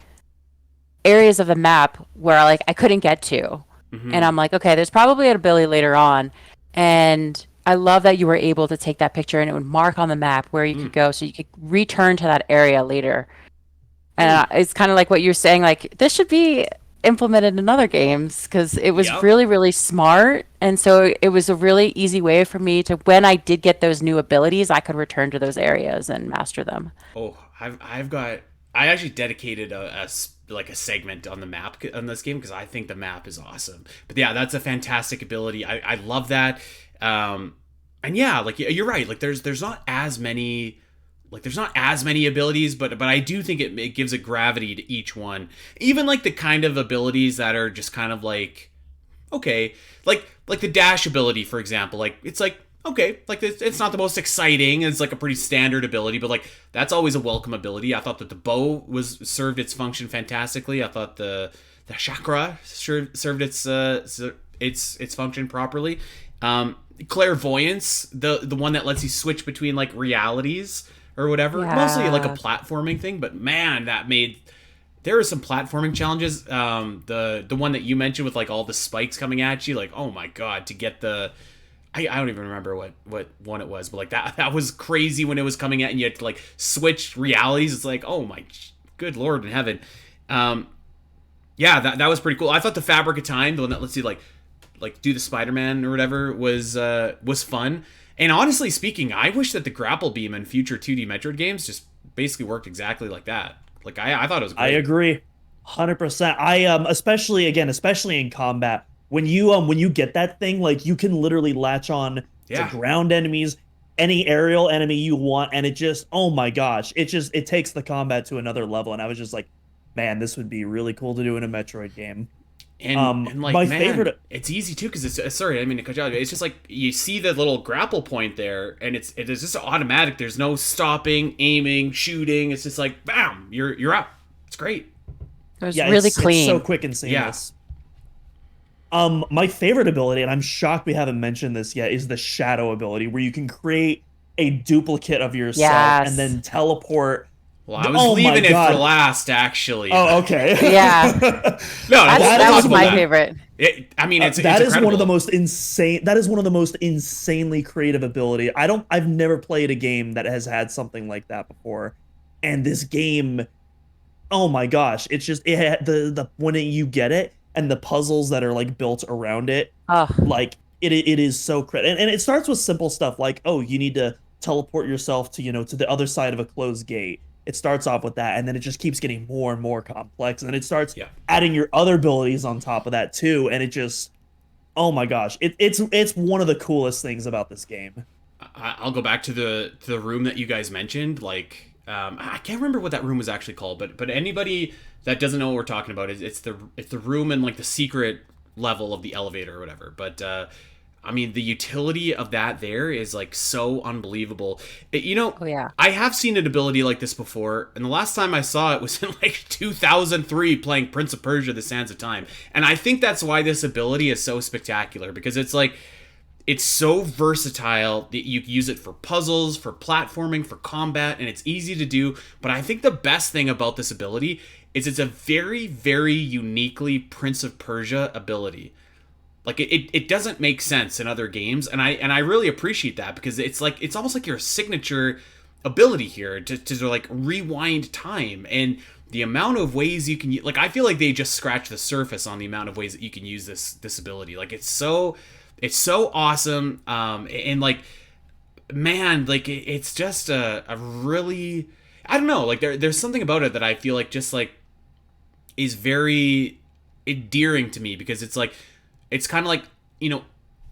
areas of the map where like I couldn't get to. And I'm like, okay, there's probably an ability later on. And I love that you were able to take that picture and it would mark on the map where you could go so you could return to that area later. And it's kind of like what you're saying, like this should be implemented in other games because it was really, really smart. And so it was a really easy way for me to, when I did get those new abilities, I could return to those areas and master them. Oh, I actually dedicated like a segment on the map on this game because I think the map is awesome. But yeah, that's a fantastic ability. I love that. And yeah, like you're right. Like there's not as many. Like there's not as many abilities, but I do think it gives a gravity to each one. Even like the kind of abilities that are just kind of like, okay, like the dash ability, for example. Like it's like, okay, like it's not the most exciting. It's like a pretty standard ability, but like that's always a welcome ability. I thought that the bow served its function fantastically. I thought the chakra served its function properly. Clairvoyance, the one that lets you switch between like realities or whatever, mostly like a platforming thing. But man, there are some platforming challenges. The one that you mentioned with like all the spikes coming at you, like oh my god, to get the I don't even remember what one it was, but like that was crazy when it was coming at and you had to like switch realities. It's like, oh my good lord in heaven. Yeah, that was pretty cool. I thought the Fabric of Time, the one that lets you like do the Spider-Man or whatever, was fun. And honestly speaking, I wish that the grapple beam in future 2D Metroid games just basically worked exactly like that. Like I thought it was great. I agree, 100%. Especially in combat. When you get that thing, like you can literally latch on to ground enemies, any aerial enemy you want, and it just, oh my gosh, it takes the combat to another level. And I was just like, man, this would be really cool to do in a Metroid game. And like, my man, favorite, it's easy too because it's sorry, I mean to cut you out. It's just like you see the little grapple point there, and it is just automatic. There's no stopping, aiming, shooting. It's just like bam, you're up. It's great. It was really clean. It's so quick and seamless. My favorite ability, and I'm shocked we haven't mentioned this yet, is the shadow ability, where you can create a duplicate of yourself and then teleport. Well, I was leaving it for last, actually. Oh, okay. Yeah. No, that was my favorite. That is one of the most insane. That is one of the most insanely creative ability. I've never played a game that has had something like that before, and this game, oh my gosh, it's just the when you get it and the puzzles that are like built around it, like it is so critical. And it starts with simple stuff like, oh, you need to teleport yourself to to the other side of a closed gate. It starts off with that, and then it just keeps getting more and more complex, and it starts adding your other abilities on top of that too, and it just, oh my gosh, it's one of the coolest things about this game. I'll go back to the room that you guys mentioned. Like, I can't remember what that room was actually called, but anybody that doesn't know what we're talking about, it's the room in like the secret level of the elevator or whatever. But I mean, the utility of that there is like so unbelievable. I have seen an ability like this before, and the last time I saw it was in like 2003 playing Prince of Persia: The Sands of Time. And I think that's why this ability is so spectacular, because it's like, it's so versatile that you can use it for puzzles, for platforming, for combat, and it's easy to do. But I think the best thing about this ability is it's a very, very uniquely Prince of Persia ability. Like it doesn't make sense in other games, and I really appreciate that, because it's almost like your signature ability here to like rewind time, and the amount of ways you can like, I feel like they just scratched the surface on the amount of ways that you can use this ability. Like it's so awesome, and like, man, like it's just a really, I don't know, like there's something about it that I feel like just like is very endearing to me, because it's like, it's kind of like,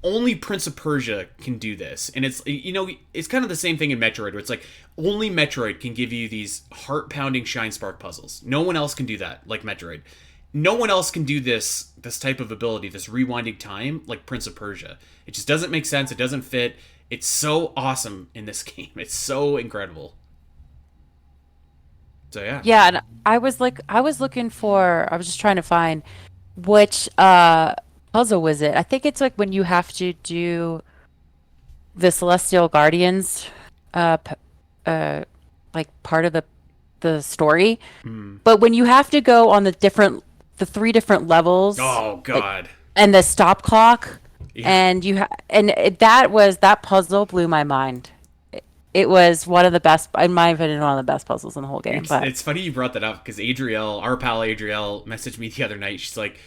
only Prince of Persia can do this. And it's, it's kind of the same thing in Metroid, where it's like, only Metroid can give you these heart-pounding Shine Spark puzzles. No one else can do that like Metroid. No one else can do this type of ability, this rewinding time, like Prince of Persia. It just doesn't make sense. It doesn't fit. It's so awesome in this game. It's so incredible. So yeah. Yeah, and I was just trying to find which puzzle was it. I think it's like when you have to do the Celestial Guardians p like part of the story. Hmm. But when you have to go on the three different levels, Oh like, God. and the stop clock, Yeah. and that puzzle blew my mind. It was one of the best, in my opinion, one of the best puzzles in the whole game. But It's funny you brought that up because Adrielle, our pal Adrielle, messaged me the other night. She's like,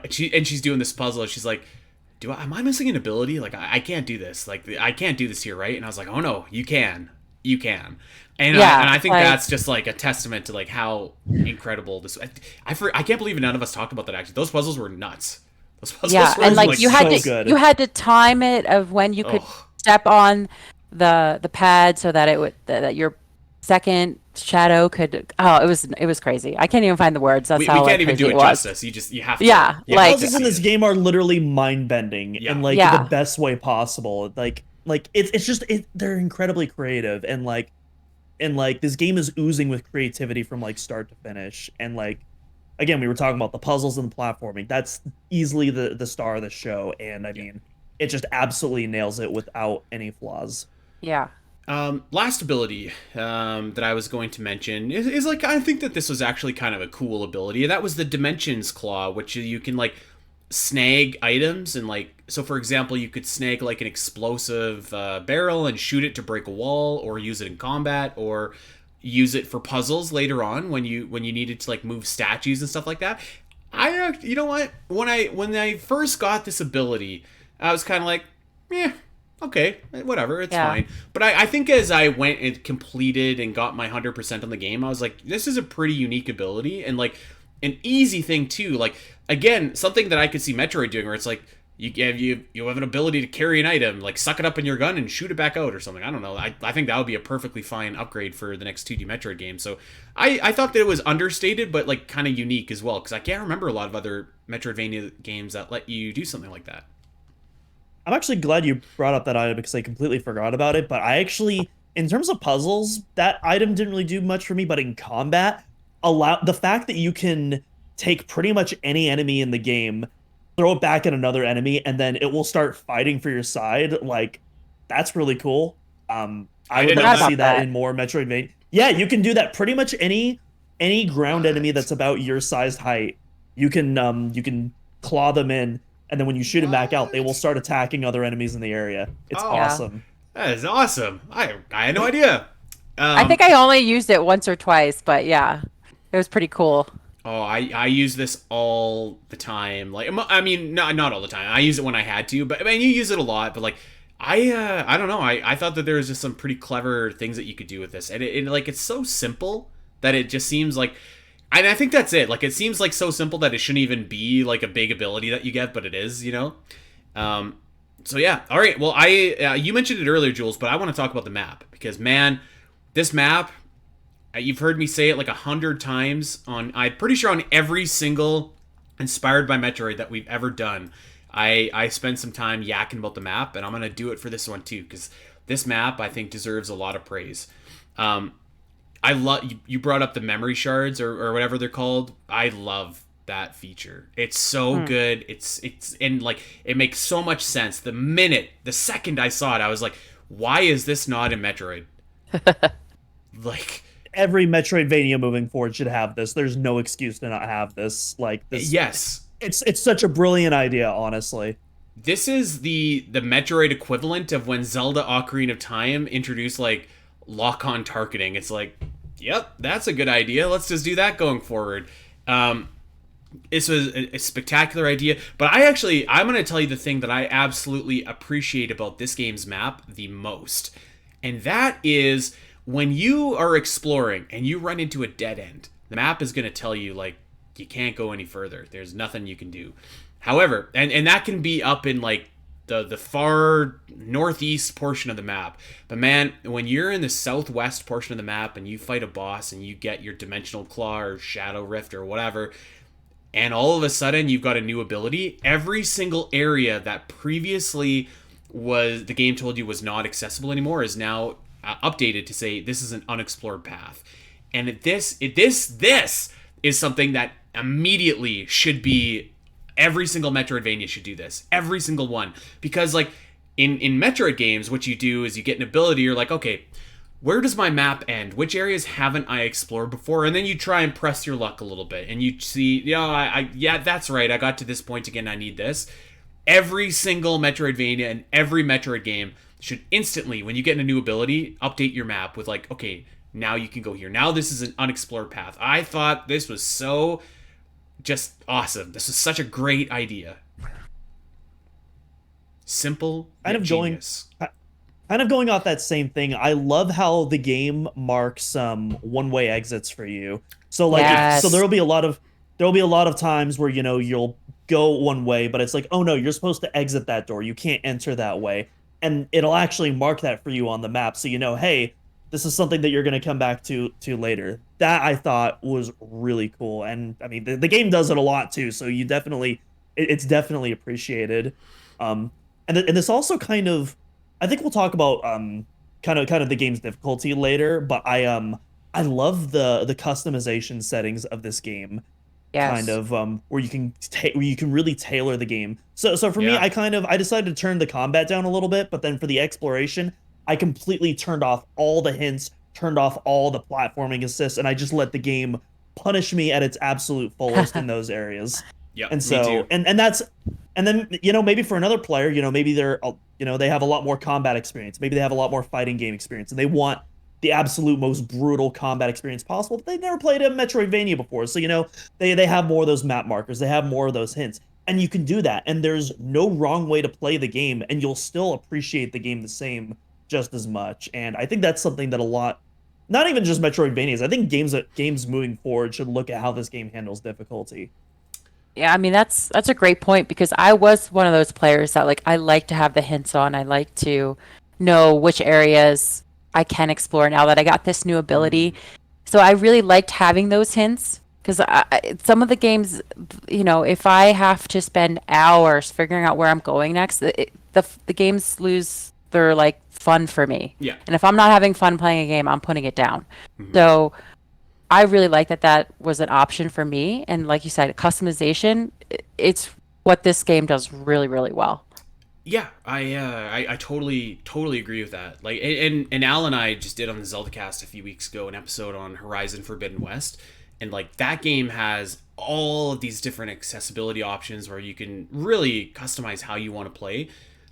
she's doing this puzzle. She's like, am I missing an ability? Like I can't do this. Like I can't do this here, right? And I was like, oh no, you can. And yeah, and I think like, that's just like a testament to like how incredible this. I can't believe none of us talked about that. Actually, those puzzles were nuts. Those puzzles yeah, were and like you had so to good. you had to time it of when you could Oh. step on the pad so that that your second shadow could. Oh, it was crazy. I can't even find the words. That's We how like can't even crazy do it it was. justice. You have to. Yeah, you have like- to Puzzles in see this it. game are literally mind-bending Yeah. in like Yeah. the best way possible. Like it's just they're incredibly creative and like this game is oozing with creativity from like start to finish. And like again, we were talking about the puzzles and the platforming. That's easily the star of the show, and I mean, it just absolutely nails it without any flaws. Yeah. Last ability that I was going to mention is like I think that this was actually kind of a cool ability. That was the Dimensions Claw, which you can like snag items and like so. For example, you could snag like an explosive barrel and shoot it to break a wall, or use it in combat, or use it for puzzles later on when you needed to like move statues and stuff like that. You know what, when I first got this ability, I was kind of like, yeah, okay, whatever, it's Yeah. fine. But I think as I went and completed and got my 100% on the game, I was like, this is a pretty unique ability and like an easy thing too. Like again, something that I could see Metroid doing, where it's like you have an ability to carry an item, like suck it up in your gun and shoot it back out or something. I don't know. I think that would be a perfectly fine upgrade for the next 2D Metroid game. So I thought that it was understated, but like kind of unique as well, because I can't remember a lot of other Metroidvania games that let you do something like that. I'm actually glad you brought up that item because I completely forgot about it. But I actually, in terms of puzzles, that item didn't really do much for me. But in combat, the fact that you can take pretty much any enemy in the game, throw it back at another enemy, and then it will start fighting for your side. Like, that's really cool. I would didn't like know to see that. that in more Metroidvania. Yeah, you can do that. Pretty much any ground enemy that's about your sized height, you can claw them in. And then when you shoot them back out, they will start attacking other enemies in the area. It's Oh. Yeah. awesome. That is awesome. I had no idea. I think I only used it once or twice, but yeah, it was pretty cool. Oh, I use this all the time. Like, I mean, not all the time. I use it when I had to, but I mean, you use it a lot. But like, I don't know. I thought that there was just some pretty clever things that you could do with this, and it's so simple that it just seems like. And I think that's it. Like, it seems like so simple that it shouldn't even be like a big ability that you get, but it is, you know. So yeah. All right. Well, you mentioned it earlier, Jules, but I want to talk about the map because man, this map. You've heard me say it like 100 times I'm pretty sure on every single Inspired by Metroid that we've ever done. I spent some time yakking about the map, and I'm going to do it for this one too, because this map, I think, deserves a lot of praise. I love, you brought up the memory shards or whatever they're called. I love that feature. It's so good. It's and like, it makes so much sense. The second I saw it, I was like, why is this not in Metroid? Like, Every Metroidvania moving forward should have this. There's no excuse to not have this. Like this, yes. it's such a brilliant idea, honestly. This is the Metroid equivalent of when Zelda Ocarina of Time introduced like lock-on targeting. It's like, yep, that's a good idea. Let's just do that going forward. This was a spectacular idea, but I'm going to tell you the thing that I absolutely appreciate about this game's map the most. And that is when you are exploring and you run into a dead end, the map is going to tell you like you can't go any further. There's nothing you can do. However, and that can be up in like the far northeast portion of the map. But man, when you're in the southwest portion of the map and you fight a boss and you get your Dimensional Claw or Shadow Rift or whatever, and all of a sudden you've got a new ability, every single area that previously was the game told you was not accessible anymore is now updated to say this is an unexplored path. And this is something that immediately should be, every single Metroidvania should do this. Every single one. Because like in Metroid games, what you do is you get an ability, you're like, okay, where does my map end? Which areas haven't I explored before? And then you try and press your luck a little bit, and you see, yeah, that's right, I got to this point again, I need this. Every single Metroidvania and every Metroid game should instantly, when you get a new ability, update your map with like, okay, now you can go here. Now this is an unexplored path. I thought this was so just awesome. This is such a great idea. Simple, yet genius. Kind of going off that same thing, I love how the game marks one-way exits for you. So like, Yes. so there'll be a lot of times where you'll go one way, but it's like, oh no, you're supposed to exit that door. You can't enter that way, and it'll actually mark that for you on the map, so hey, this is something that you're going to come back to later. That I thought was really cool, and I mean the game does it a lot too. So you definitely, it's definitely appreciated. And this also kind of, I think we'll talk about kind of the game's difficulty later, but I love the customization settings of this game. Yes. Kind of where you can really tailor the game. So for me, I decided to turn the combat down a little bit, but then for the exploration, I completely turned off all the hints, turned off all the platforming assists, and I just let the game punish me at its absolute fullest in those areas. Yeah, and so me too. and then maybe for another player, maybe they have a lot more combat experience, maybe they have a lot more fighting game experience, and they want the absolute most brutal combat experience possible, but they've never played a Metroidvania before, so they have more of those map markers, they have more of those hints, and you can do that, and there's no wrong way to play the game, and you'll still appreciate the game the same, just as much. And I think that's something that a lot, not even just Metroidvanias, I think games moving forward should look at how this game handles difficulty. Yeah, I mean that's a great point, because I was one of those players that like I like to have the hints on. I like to know which areas I can explore now that I got this new ability. So I really liked having those hints, because some of the games, if I have to spend hours figuring out where I'm going next, the games lose their like fun for me. Yeah. And if I'm not having fun playing a game, I'm putting it down. So I really like that was an option for me. And like you said, customization, it's what this game does really, really well. Yeah, I totally agree with that. Like, and Al and I just did on the ZeldaCast a few weeks ago an episode on Horizon Forbidden West, and like that game has all of these different accessibility options where you can really customize how you want to play.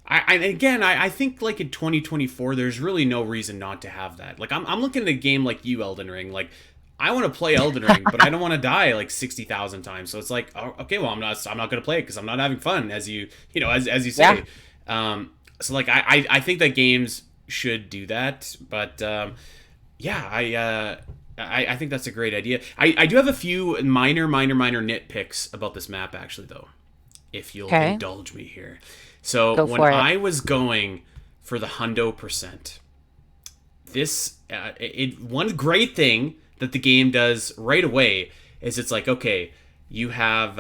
I think like in 2024, there's really no reason not to have that. Like I'm looking at a game like you, Elden Ring, like I want to play Elden Ring, but I don't want to die like 60,000 times. So it's like, oh, okay, well, I'm not going to play it because I'm not having fun, as you say. Yeah. So like, I think that games should do that, but I think that's a great idea. I do have a few minor nitpicks about this map, actually, though, if you'll indulge me here. So when I was going for the hundo %, this one great thing that the game does right away is it's like, okay, you have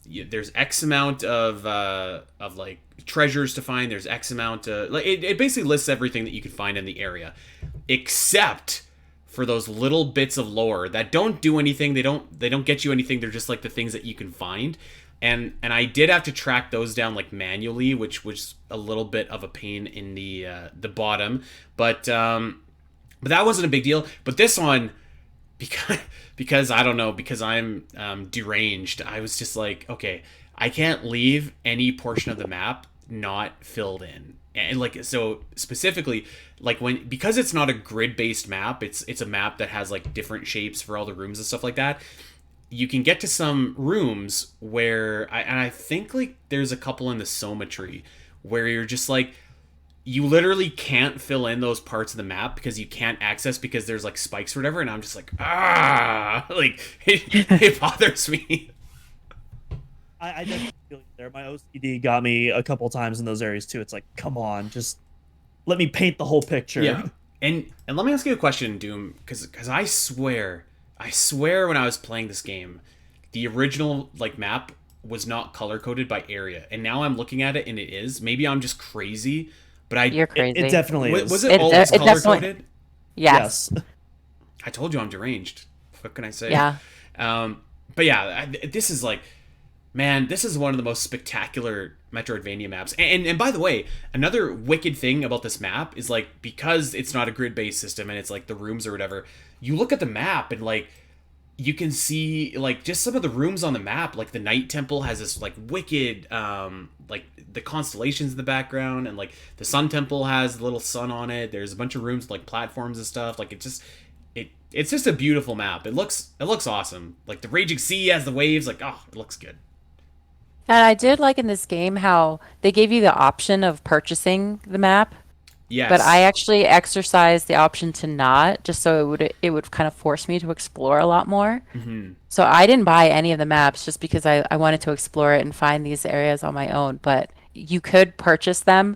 there's X amount of like treasures to find. There's X amount like it basically lists everything that you can find in the area, except for those little bits of lore that don't do anything. They don't get you anything. They're just like the things that you can find. And I did have to track those down like manually, which was a little bit of a pain in the bottom, but that wasn't a big deal. But this one, because I don't know, because I'm deranged, I was just like, okay, I can't leave any portion of the map not filled in. And like, so specifically, like because it's not a grid-based map, it's a map that has like different shapes for all the rooms and stuff like that. You can get to some rooms where I think like there's a couple in the Soma tree where you're just like, you literally can't fill in those parts of the map because you can't access because there's like spikes or whatever, and I'm just like, like it bothers me. I definitely feel you there. My OCD got me a couple times in those areas too. It's like, come on, just let me paint the whole picture. Yeah. And let me ask you a question, Doom, because I swear when I was playing this game, the original like map was not color coded by area, and now I'm looking at it and it is. Maybe I'm just crazy, but You're crazy. It definitely is. Was it always color coded? Yes. I told you I'm deranged. What can I say? Yeah. But yeah, this is like, man, this is one of the most spectacular Metroidvania maps. And by the way, another wicked thing about this map is like, because it's not a grid-based system and it's like the rooms or whatever, you look at the map and like, you can see like just some of the rooms on the map. Like the Night Temple has this like wicked, like the constellations in the background, and like the Sun Temple has the little sun on it. There's a bunch of rooms with, like platforms and stuff. Like it's just a beautiful map. It looks awesome. Like the Raging Sea has the waves. Like, oh, it looks good. And I did like in this game how they gave you the option of purchasing the map, Yes. but I actually exercised the option to not, just so it would kind of force me to explore a lot more. So I didn't buy any of the maps just because I wanted to explore it and find these areas on my own. But you could purchase them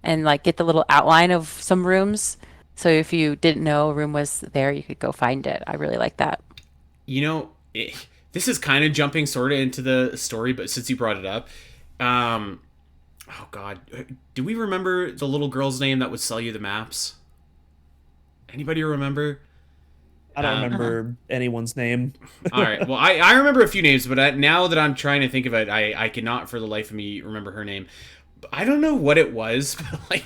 and like get the little outline of some rooms. So if you didn't know a room was there, you could go find it. I really like that. You know, this is kind of jumping sort of into the story, but since you brought it up, oh God, do we remember the little girl's name that would sell you the maps? Anybody remember? I don't remember anyone's name. All right. Well, I remember a few names, but now that I'm trying to think of it, I cannot for the life of me remember her name. I don't know what it was, but like,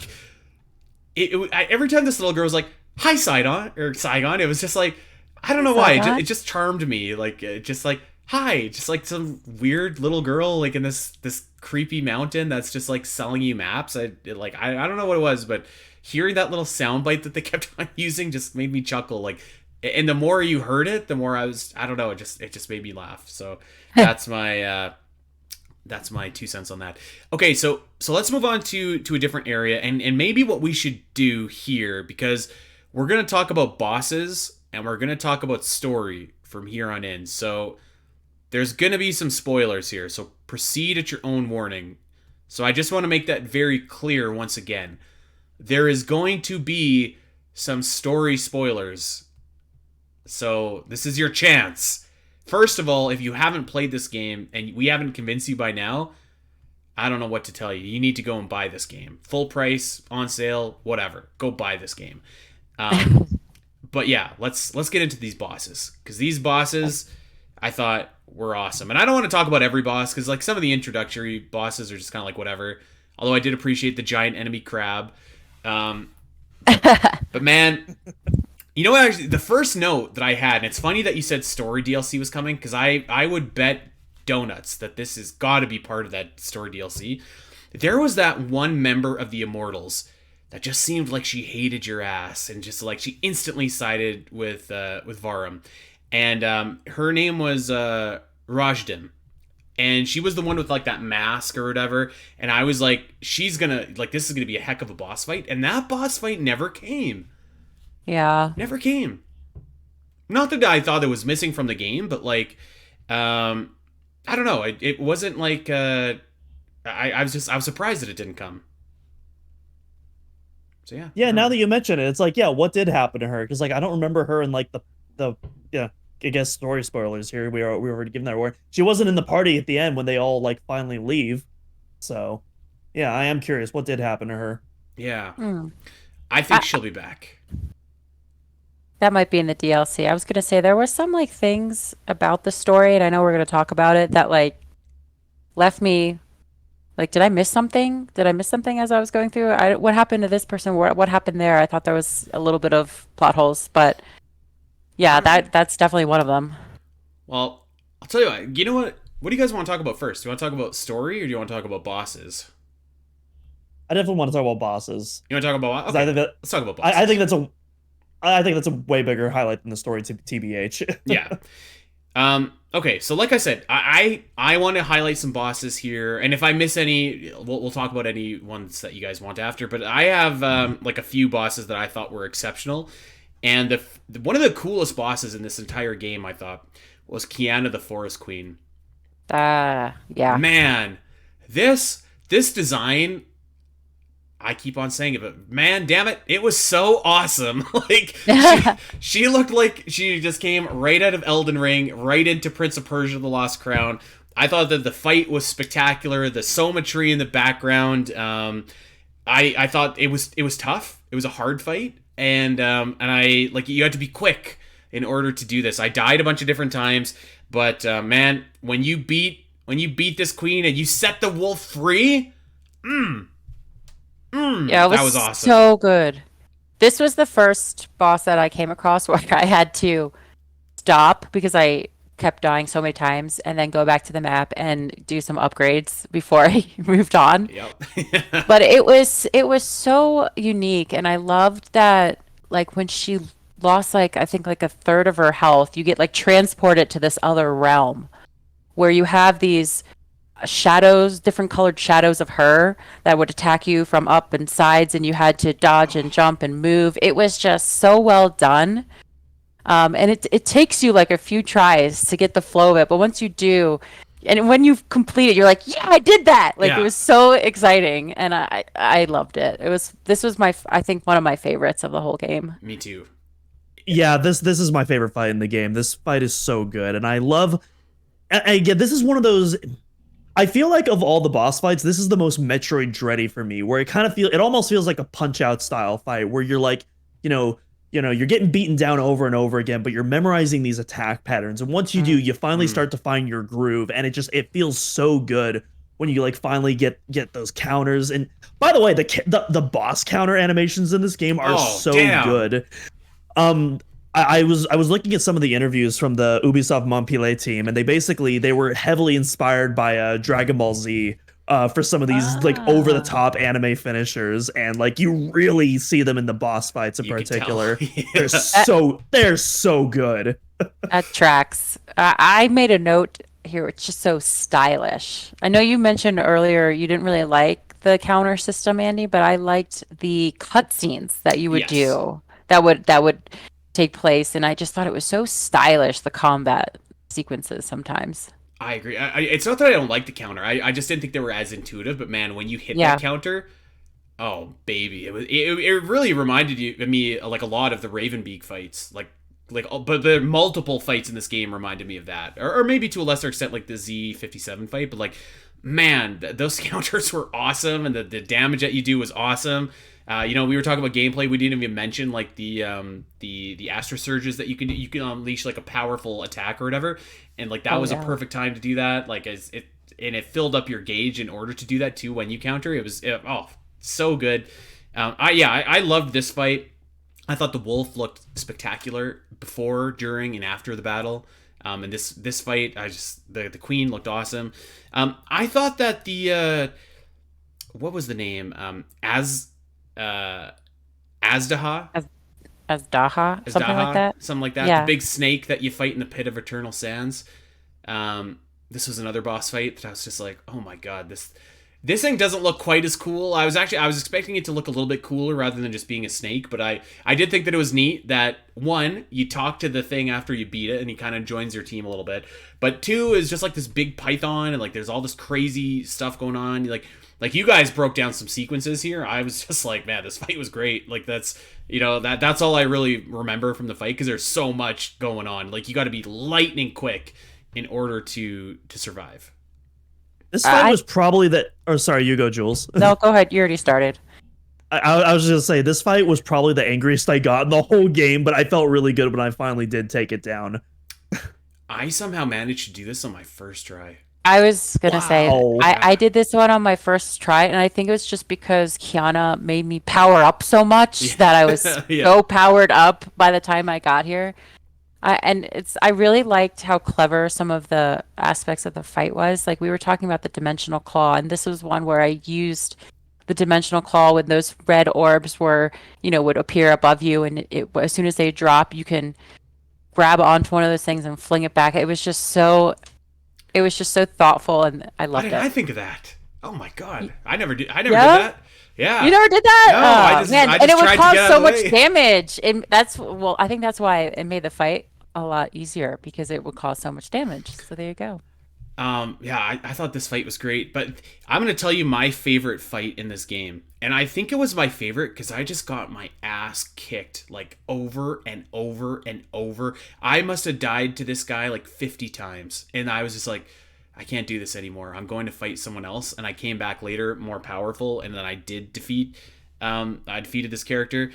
every time this little girl was like, "Hi, Saigon," it was just like, I don't know why, it just charmed me. Like, just like, hi, just like some weird little girl like in this creepy mountain that's just like selling you maps. I don't know what it was, but hearing that little soundbite that they kept on using just made me chuckle. Like, and the more you heard it, the more I don't know, it just made me laugh. So that's my 2 cents on that. Okay, so let's move on to a different area, and maybe what we should do here, because we're gonna talk about bosses and we're gonna talk about story from here on in. So there's gonna be some spoilers here, so proceed at your own warning. So I just want to make that very clear once again. There is going to be some story spoilers. So this is your chance. First of all, if you haven't played this game and we haven't convinced you by now, I don't know what to tell you. You need to go and buy this game. Full price, on sale, whatever. Go buy this game. But yeah, let's get into these bosses, because these bosses I thought were awesome. And I don't want to talk about every boss, because like some of the introductory bosses are just kind of like whatever. Although I did appreciate the giant enemy crab. But man, you know what? Actually, the first note that I had, and it's funny that you said story DLC was coming, because I would bet donuts that this has got to be part of that story DLC. There was that one member of the Immortals that just seemed like she hated your ass, and just like she instantly sided with Varum. And her name was Rajdim. And she was the one with like that mask or whatever. And I was like, she's gonna, like, this is gonna be a heck of a boss fight. And that boss fight never came. Yeah. Never came. Not that I thought it was missing from the game, but like, I don't know. It wasn't like, I was surprised that it didn't come. So yeah. Yeah, now that you mention it, it's like, yeah, what did happen to her? Because like I don't remember her in like the yeah, I guess story spoilers here. We were already given that award. She wasn't in the party at the end when they all like finally leave. So yeah, I am curious what did happen to her. Yeah. I think she'll be back. That might be in the DLC. I was gonna say there were some like things about the story, and I know we're gonna talk about it, that like left me like, did I miss something? Did I miss something as I was going through? What happened to this person? What happened there? I thought there was a little bit of plot holes, but yeah, that's definitely one of them. Well, I'll tell you what. You know what? What do you guys want to talk about first? Do you want to talk about story, or do you want to talk about bosses? I definitely want to talk about bosses. You want to talk about? Okay, let's talk about bosses. I think that's a way bigger highlight than the story to TBH. Yeah. Okay, so like I said, I want to highlight some bosses here, and if I miss any, we'll talk about any ones that you guys want after. But I have like a few bosses that I thought were exceptional, and one of the coolest bosses in this entire game, I thought, was Kiana the Forest Queen. Yeah. Man, this design, I keep on saying it, but man, damn it, it was so awesome. Like, she looked like she just came right out of Elden Ring, right into Prince of Persia: The Lost Crown. I thought that the fight was spectacular. The Somatry in the background. I thought it was tough. It was a hard fight, and I like, you had to be quick. in order to do this. I died a bunch of different times, but man, when you beat this queen and you set the wolf free, Yeah, it that was awesome. so good. This was the first boss that I came across where I had to stop because I kept dying so many times and then go back to the map and do some upgrades before I moved on. Yep. But it was so unique, and I loved that, like, when she lost, like, I think like a third of her health, you get like transported to this other realm where you have these shadows, different colored shadows of her that would attack you from up and sides, and you had to dodge and jump and move. It was just so well done. And it takes you like a few tries to get the flow of it, but once you do, and when you complete it, you're like, yeah, I did that. Like, Yeah. it was so exciting, and I loved it. This was I think one of my favorites of the whole game. Me too. Yeah, this is my favorite fight in the game. This fight is so good, and I love. Again, this is one of those. I feel like of all the boss fights, this is the most Metroid dready for me, where it almost feels like a Punch Out style fight, where you're like, you're getting beaten down over and over again, but you're memorizing these attack patterns, and once you do, you finally start to find your groove, and it feels so good when you like finally get those counters. And by the way, the boss counter animations in this game are so good. I was looking at some of the interviews from the Ubisoft Montpellier team, and they were heavily inspired by Dragon Ball Z for some of these like over the top anime finishers, and like you really see them in the boss fights in particular. They're so good. That tracks. I made a note here. It's just so stylish. I know you mentioned earlier you didn't really like the counter system, Andy, but I liked the cutscenes that you would do. That would take place, and I just thought it was so stylish, the combat sequences sometimes. I agree. It's not that I don't like the counter. I just didn't think they were as intuitive. But man, when you hit that counter, oh baby, it really reminded me like a lot of the Ravenbeak fights. But the multiple fights in this game reminded me of that, or maybe to a lesser extent like the Z57 fight. But like, man, those counters were awesome, and the damage that you do was awesome. We were talking about gameplay. We didn't even mention like the Astro Surges that you can unleash like a powerful attack or whatever, and like that was a perfect time to do that. Like it filled up your gauge in order to do that too when you counter. It was so good. I loved this fight. I thought the wolf looked spectacular before, during, and after the battle. And this fight, the queen looked awesome. I thought that the what was the name? Azdaha? Azdaha, something like that. Something like that. Yeah. The big snake that you fight in the Pit of Eternal Sands. This was another boss fight that I was just like, oh my god, this thing doesn't look quite as cool. I was expecting it to look a little bit cooler rather than just being a snake, but I did think that it was neat that, one, you talk to the thing after you beat it and he kind of joins your team a little bit, but two is just like this big python, and like there's all this crazy stuff going on. Like you guys broke down some sequences here. I was just like, man, this fight was great. Like that's all I really remember from the fight, because there's so much going on. Like you got to be lightning quick in order to survive. This fight was probably sorry, you go, Jules. No, go ahead. You already started. I was just gonna say, this fight was probably the angriest I got in the whole game, but I felt really good when I finally did take it down. I somehow managed to do this on my first try. I was gonna say I did this one on my first try, and I think it was just because Kiana made me power up so much that I was so powered up by the time I got here. I really liked how clever some of the aspects of the fight was. Like, we were talking about the dimensional claw, and this was one where I used the dimensional claw when those red orbs would appear above you, and as soon as they drop, you can grab onto one of those things and fling it back. It was just so thoughtful, and I loved it. I think of that? Oh my god, I never did that. Yeah. You never did that? No, I just and it would cause so much way. damage. And I think that's why it made the fight a lot easier, because it would cause so much damage. So there you go. I thought this fight was great, but I'm going to tell you my favorite fight in this game. And I think it was my favorite because I just got my ass kicked like over and over and over. I must have died to this guy like 50 times. And I was just like, I can't do this anymore. I'm going to fight someone else. And I came back later more powerful, and then I did defeat I defeated this character.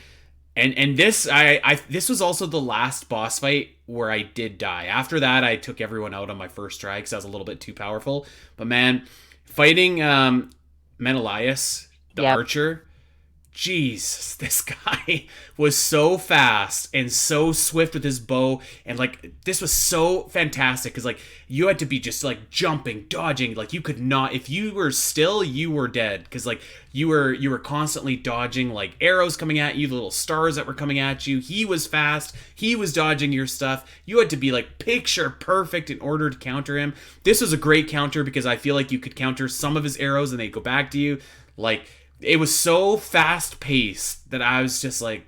And this was also the last boss fight where I did die. After that, I took everyone out on my first try because I was a little bit too powerful. But man, fighting Menelaus, the Yep. archer, Jesus, this guy was so fast and so swift with his bow, and like this was so fantastic because like you had to be just like jumping, dodging, like you could not, if you were still, you were dead because like you were constantly dodging like arrows coming at you, the little stars that were coming at you. He was fast, he was dodging your stuff. You had to be like picture perfect in order to counter him. This was a great counter because I feel like you could counter some of his arrows and they'd go back to you. Like, it was so fast paced that I was just like,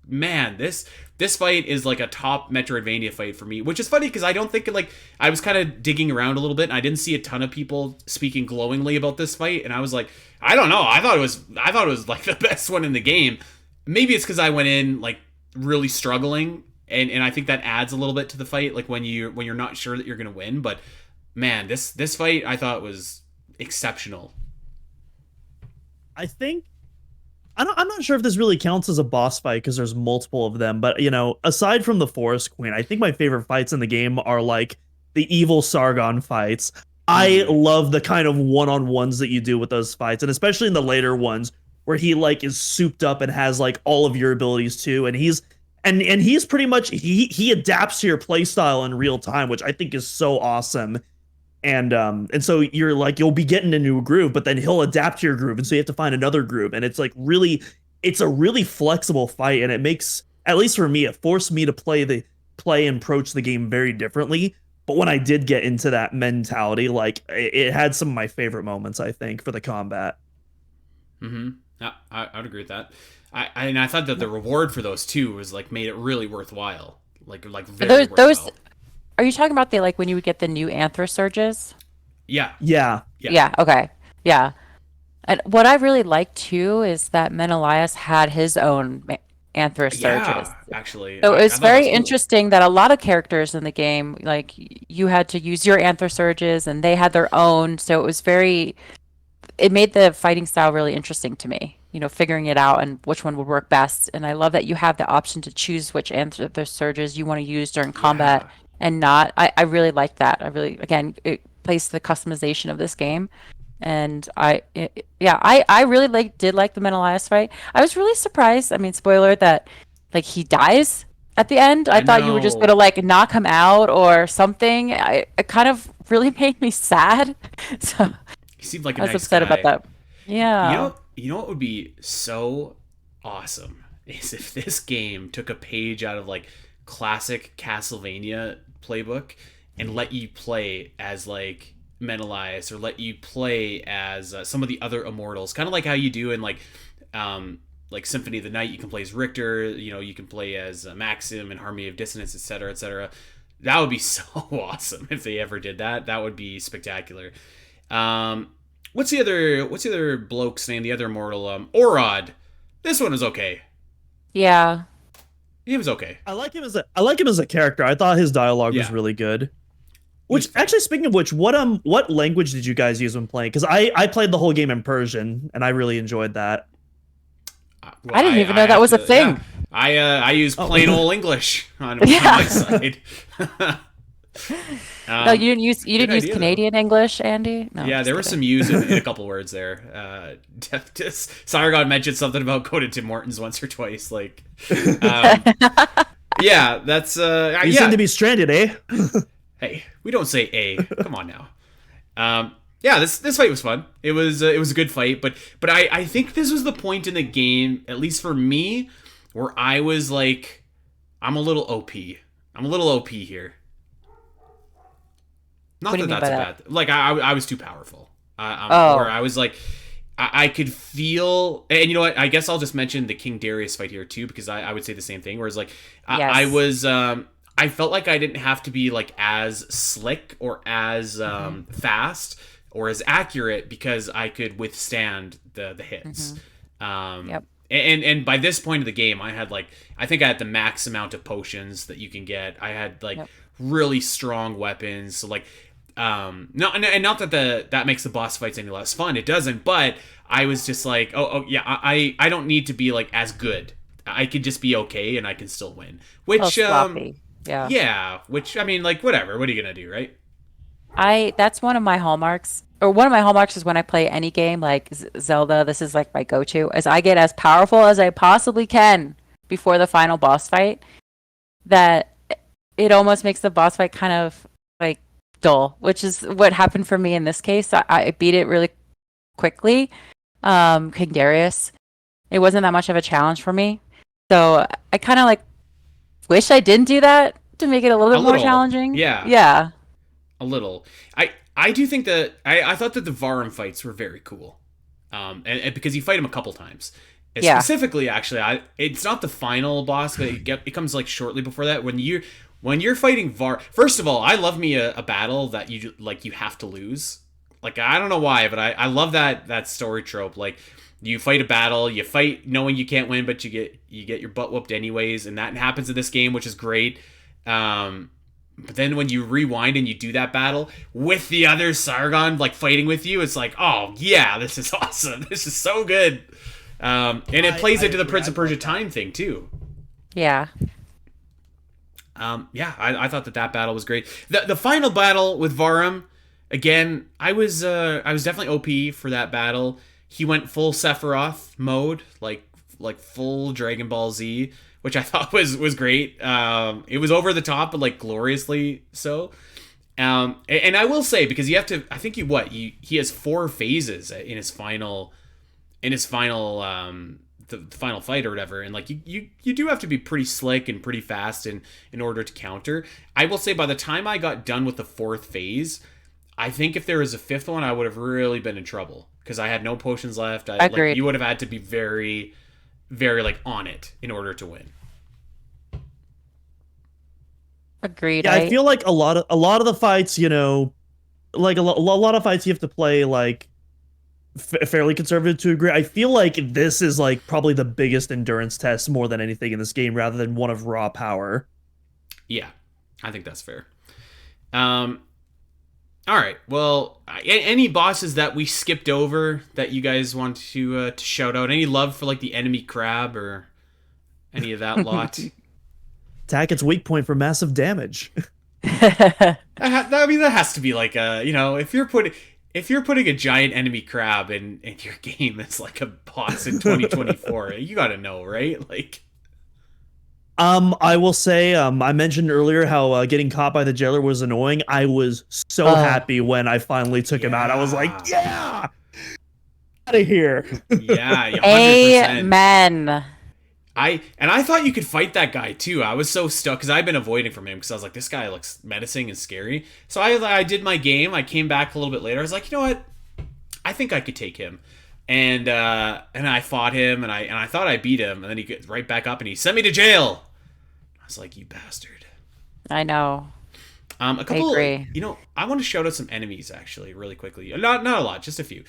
man, this fight is like a top Metroidvania fight for me, which is funny because I don't think like I was kind of digging around a little bit and I didn't see a ton of people speaking glowingly about this fight, and I was like, I don't know, I thought it was like the best one in the game. Maybe it's because I went in like really struggling, and I think that adds a little bit to the fight, like when you're not sure that you're gonna win. But man, this fight I thought was exceptional. I think I'm not sure if this really counts as a boss fight because there's multiple of them, but you know, aside from the Forest Queen, I think my favorite fights in the game are like the evil Sargon fights. I love the kind of one-on-ones that you do with those fights, and especially in the later ones where he like is souped up and has like all of your abilities too, and he's pretty much he adapts to your playstyle in real time, which I think is so awesome. And so you're like, you'll be getting into a groove, but then he'll adapt to your groove, and so you have to find another groove, and it's like really, it's a really flexible fight, and it makes, at least for me, it forced me to play and approach the game very differently. But when I did get into that mentality, like it had some of my favorite moments, I think, for the combat. Yeah, I would agree with that. I thought that the reward for those two was like made it really worthwhile, like very worthwhile. Are you talking about the like when you would get the new anther surges? Yeah. Yeah. Okay. Yeah. And what I really liked too is that Menelaus had his own anther surges. Yeah, actually. So I it's thought very that was cool. interesting that a lot of characters in the game, like you had to use your anther surges and they had their own. So it made the fighting style really interesting to me, you know, figuring it out and which one would work best. And I love that you have the option to choose which anther surges you want to use during combat. Yeah. And not, I really like that. Again, it plays to the customization of this game. And I really did like the Menelaus fight. I was really surprised. I mean, spoiler, that like he dies at the end. I thought you were just know. gonna like knock him out or something. It kind of really made me sad. So He seemed like a I was nice upset guy. about that. Yeah. You know what would be so awesome is if this game took a page out of like classic Castlevania playbook and let you play as like Menelaus, or let you play as some of the other immortals, kind of like how you do in like Symphony of the Night. You can play as Richter, you know, you can play as Maxim and Harmony of Dissonance, etc., etc. That would be so awesome if they ever did that. That would be spectacular. What's the other bloke's name? The other immortal, Orod. This one was okay. Yeah. He was okay. I like him as a character. I thought his dialogue was Yeah. really good. was Which fun. actually, speaking of which, what language did you guys use when playing? Because I played the whole game in Persian and I really enjoyed that. Well, I didn't even know that was a thing. Yeah. I use plain old English on Yeah. my side. No, you didn't use idea, though. Canadian English, Andy? No. Yeah, just there were kidding. some use in a couple words there. Sargon mentioned something about going to Tim Hortons once or twice. Like, yeah, that's You yeah. seem to be stranded, eh? Hey, we don't say a. Come on now. Yeah, this fight was fun. It was a good fight, but I think this was the point in the game, at least for me, where I was like, I'm a little OP. I'm a little OP here. Not What do that you mean that's by a that? bad. Like I was too powerful. Oh. Where I was like, I could feel, and you know what? I guess I'll just mention the King Darius fight here too, because I would say the same thing. Whereas like I Yes. was I felt like I didn't have to be like as slick or as fast or as accurate because I could withstand the hits. Yep. And by this point of the game, I think I had the max amount of potions that you can get. I had like Yep. really strong weapons. So like, not that that makes the boss fights any less fun. It doesn't. But I was just like, oh yeah, I don't need to be like as good I could just be okay and I can still win. Oh, Which sloppy. Yeah. yeah, which I mean, like, whatever. What are you gonna do, right? That's one of my hallmarks. Or one of my hallmarks is when I play any game like Zelda, this is like my go-to, as I get as powerful as I possibly can before the final boss fight, that it almost makes the boss fight kind of like dull, which is what happened for me in this case. I beat it really quickly. King Darius. It wasn't that much of a challenge for me. So I kind of like wish I didn't do that to make it a little bit more challenging. Yeah. Yeah. A little. I do think that I thought that the Varum fights were very cool, and because you fight him a couple times. And Yeah. specifically, actually, it's not the final boss, but it comes like shortly before that when you're fighting First of all, I love me a battle that you have to lose. Like, I don't know why, but I love that story trope. Like, you fight a battle, you fight knowing you can't win, but you get your butt whooped anyways, and that happens in this game, which is great. But then when you rewind and you do that battle with the other Sargon like fighting with you, it's like, oh yeah, this is awesome. This is so good. And it plays into the Prince of Persia time thing too. Yeah. Yeah, I thought that battle was great. The final battle with Varum, again, I was definitely OP for that battle. He went full Sephiroth mode, like full Dragon Ball Z, which I thought was great. It was over the top, but like gloriously so. And I will say, because you have to, I think he has 4 phases in his final the final fight or whatever, and like you do have to be pretty slick and pretty fast in order to counter. I will say, by the time I got done with the 4th phase, I think if there was a 5th one, I would have really been in trouble because I had no potions left. Agreed. Like, you would have had to be very, very like on it in order to win. Agreed. Yeah, I feel like a lot of the fights, like a lot of fights you have to play like fairly conservative to agree. I feel like this is like probably the biggest endurance test more than anything in this game, rather than one of raw power. Yeah, I think that's fair. All right. Well, any bosses that we skipped over that you guys want to shout out? Any love for like the enemy crab or any of that lot? Attack its weak point for massive damage. I mean, that has to be like if you're putting a giant enemy crab in your game as like a boss in 2024, you got to know, right? Like, I will say, I mentioned earlier how getting caught by the jailer was annoying. I was so happy when I finally took him out. I was like, yeah, out of here. Yeah, 100%. Amen. I thought you could fight that guy too. I was so stuck because I've been avoiding from him because I was like, this guy looks menacing and scary. So I did my game. I came back a little bit later. I was like, you know what? I think I could take him. And I fought him and I thought I beat him, and then he gets right back up and he sent me to jail. I was like, you bastard. I know. A couple. I agree. I want to shout out some enemies actually, really quickly. Not a lot, just a few.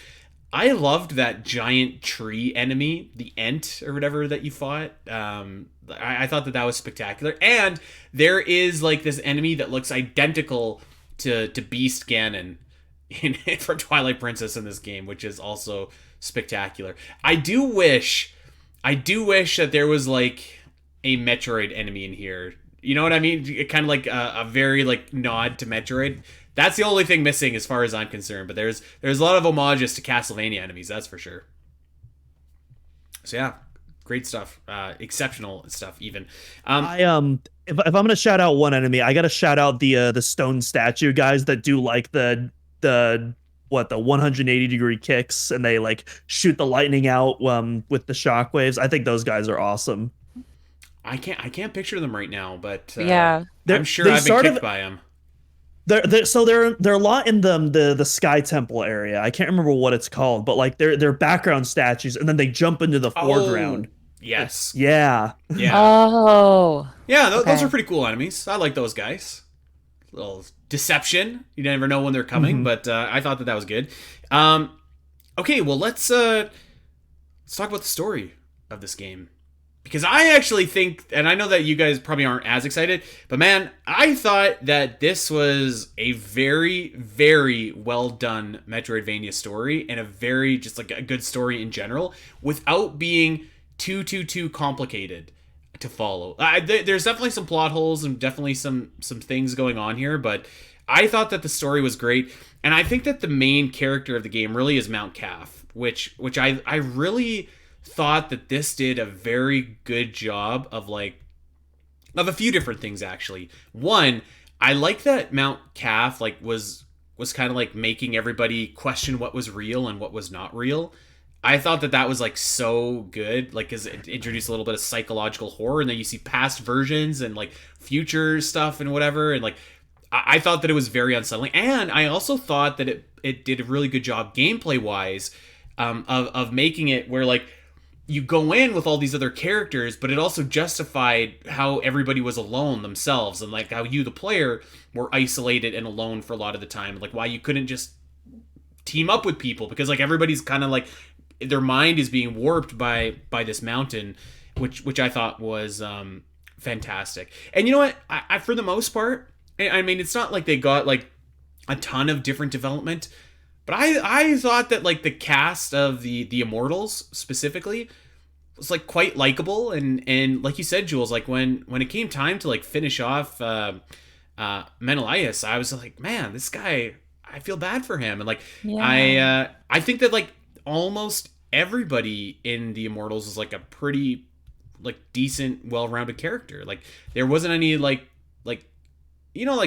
I loved that giant tree enemy, the Ent or whatever that you fought. I thought that was spectacular. And there is like this enemy that looks identical to Beast Ganon from Twilight Princess in this game, which is also spectacular. I do wish that there was like a Metroid enemy in here. You know what I mean? Kind of like a very like nod to Metroid. That's the only thing missing as far as I'm concerned. But there's a lot of homages to Castlevania enemies, that's for sure. So yeah, great stuff. Exceptional stuff even. If I'm gonna shout out one enemy, I gotta shout out the stone statue guys that do like the 180-degree kicks, and they like shoot the lightning out with the shockwaves. I think those guys are awesome. I can't picture them right now, but Yeah. I'm sure I've been kicked by them. They're a lot in the Sky Temple area. I can't remember what it's called, but like they're background statues, and then they jump into the foreground. Yes. Yeah. Yeah. Oh. Yeah, those Okay. are pretty cool enemies. I like those guys. Little deception. You never know when they're coming, but I thought that was good. Okay, well let's talk about the story of this game. Because I actually think, and I know that you guys probably aren't as excited, but man, I thought that this was a very, very well done Metroidvania story, and a very, just like a good story in general, without being too complicated to follow. There's definitely some plot holes and definitely some things going on here, but I thought that the story was great, and I think that the main character of the game really is Mount Calf, which I really thought that this did a very good job of a few different things actually. One, I like that Mount Calf was kind of like making everybody question what was real and what was not real. I thought that was so good, because it introduced a little bit of psychological horror, and then you see past versions and future stuff and whatever, and I thought that it was very unsettling, and I also thought that it did a really good job gameplay wise, of making it where you go in with all these other characters, but it also justified how everybody was alone themselves, and how you, the player, were isolated and alone for a lot of the time, why you couldn't just team up with people, because everybody's kind of their mind is being warped by this mountain, which I thought was fantastic. And you know what? I for the most part, I mean, it's not like they got a ton of different development, but I thought that the cast of the Immortals specifically was quite likable, and like you said, Jules, when it came time to finish off Menelaus, I was man, this guy, I feel bad for him, and I think that almost everybody in the Immortals is a pretty decent, well-rounded character. There wasn't any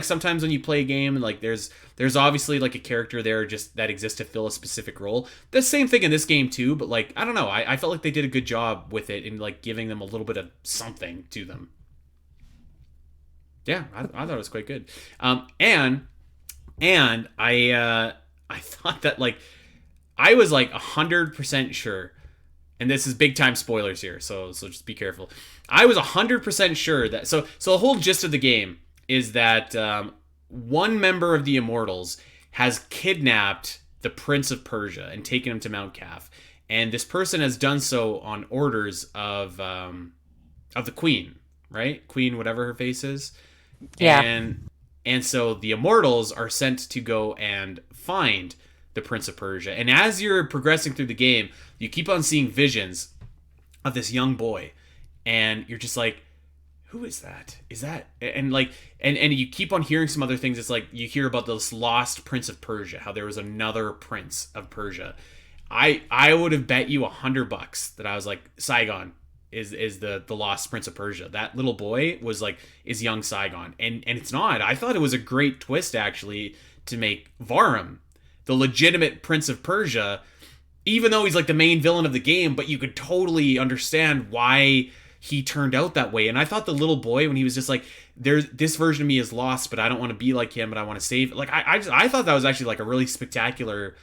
sometimes when you play a game and there's obviously a character there just that exists to fill a specific role. The same thing in this game too, but I don't know, I felt they did a good job with it in giving them a little bit of something to them. Yeah, I thought it was quite good. And I thought that I was 100% sure, and this is big time spoilers here, so just be careful. I was 100% sure that so the whole gist of the game is that one member of the Immortals has kidnapped the Prince of Persia and taken him to Mount Calf, and this person has done so on orders of the Queen, right? Queen, whatever her face is. Yeah. And so the Immortals are sent to go and find the Prince of Persia. And as you're progressing through the game, you keep on seeing visions of this young boy, and you're just who is that? Is that, and and you keep on hearing some other things. It's you hear about this lost Prince of Persia, how there was another Prince of Persia. I would have bet you $100 that I was Saigon is the lost Prince of Persia. That little boy was is young Saigon, and it's not. I thought it was a great twist actually to make Varum the legitimate Prince of Persia, even though he's the main villain of the game, but you could totally understand why he turned out that way. And I thought the little boy, when he was just there's this version of me is lost, but I don't want to be like him, but I want to save. I thought that was actually a really spectacular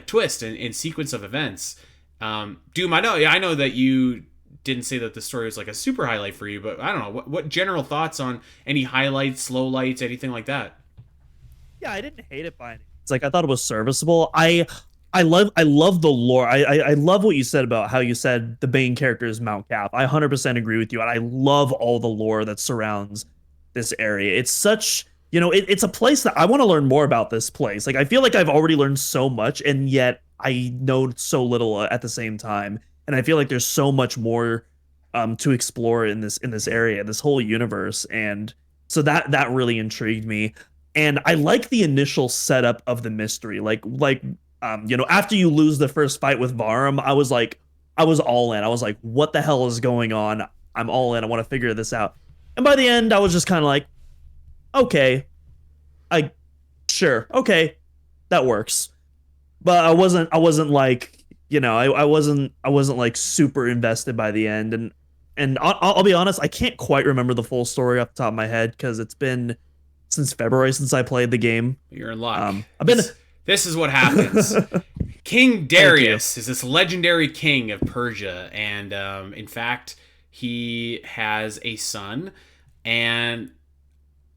twist and sequence of events. Doom, I know that you didn't say that the story was a super highlight for you, but I don't know what general thoughts on any highlights, lowlights, anything like that. Yeah, I didn't hate it by any. It's I thought it was serviceable. I love the lore. I love what you said about how you said the main character is Mount Calf. I 100% agree with you, and I love all the lore that surrounds this area. It's such, it's a place that I want to learn more about. This place, I feel I've already learned so much, and yet I know so little at the same time. And I feel there's so much more to explore in this area, this whole universe, and so that really intrigued me. And I like the initial setup of the mystery, after you lose the first fight with Varum, I was all in. I was what the hell is going on? I'm all in. I want to figure this out. And by the end, I was just kind of okay, sure, okay, that works. But I wasn't I wasn't super invested by the end. And I'll be honest, I can't quite remember the full story off the top of my head because it's been since February since I played the game. You're in luck. This is what happens. King Darius is this legendary king of Persia, and in fact, he has a son. And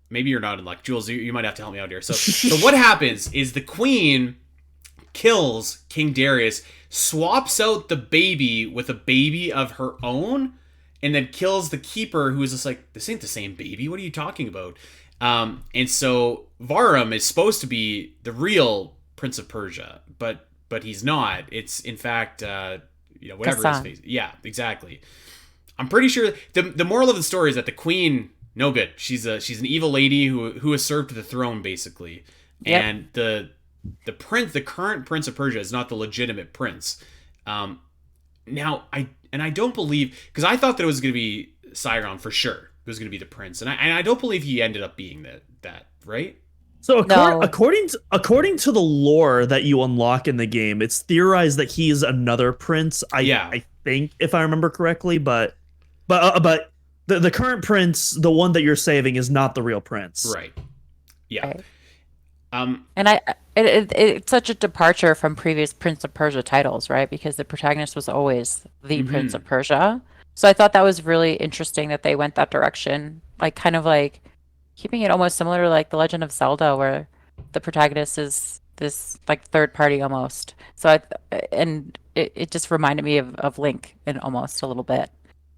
maybe you're not in luck, Jules. You might have to help me out here. So what happens is the queen kills King Darius, swaps out the baby with a baby of her own, and then kills the keeper, who is just this ain't the same baby. What are you talking about? And so Varum is supposed to be the real Prince of Persia, but he's not. It's in fact whatever his Kassan. face. Yeah, exactly. I'm pretty sure the moral of the story is that the queen, no good. She's an evil lady who has served the throne basically, Yep. and the prince, the current Prince of Persia, is not the legitimate prince. Now I don't believe, because I thought that it was going to be Saigon for sure. It was going to be the prince, and I don't believe he ended up being that right. So No. according to the lore that you unlock in the game, it's theorized that he is another prince. I think, if I remember correctly, but the current prince, the one that you're saving, is not the real prince. Right. Yeah. Right. Um. And it's such a departure from previous Prince of Persia titles, right? Because the protagonist was always the Prince of Persia. So I thought that was really interesting that they went that direction, like kind of like keeping it almost similar to like The Legend of Zelda, where the protagonist is this like third party almost. So it just reminded me of Link in almost a little bit.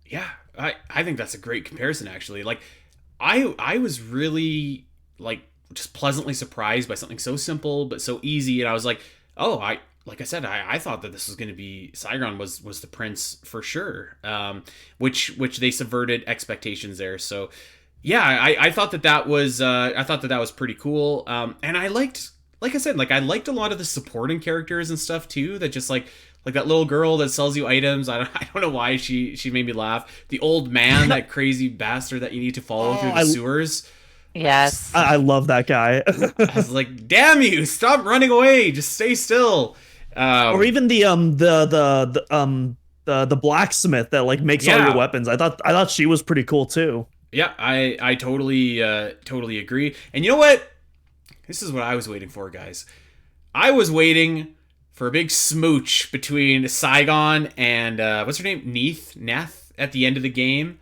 Yeah. I think that's a great comparison actually. Like, I was really like just pleasantly surprised by something so simple but so easy, and I was like, oh, like I said, I thought that this was going to be Saigon was the prince for sure, which they subverted expectations there. So yeah, I thought that was pretty cool, and I liked, like I said, like I liked a lot of the supporting characters and stuff too, that just like that little girl that sells you items. I don't know why she made me laugh. The old man, that crazy bastard that you need to follow through the sewers. Yes. I love that guy. I was like, damn you, stop running away, just stay still. Or even the blacksmith that like makes all your weapons. I thought she was pretty cool too. Yeah, I totally agree. And you know what? This is what I was waiting for, guys. I was waiting for a big smooch between Saigon and what's her name? Neth at the end of the game.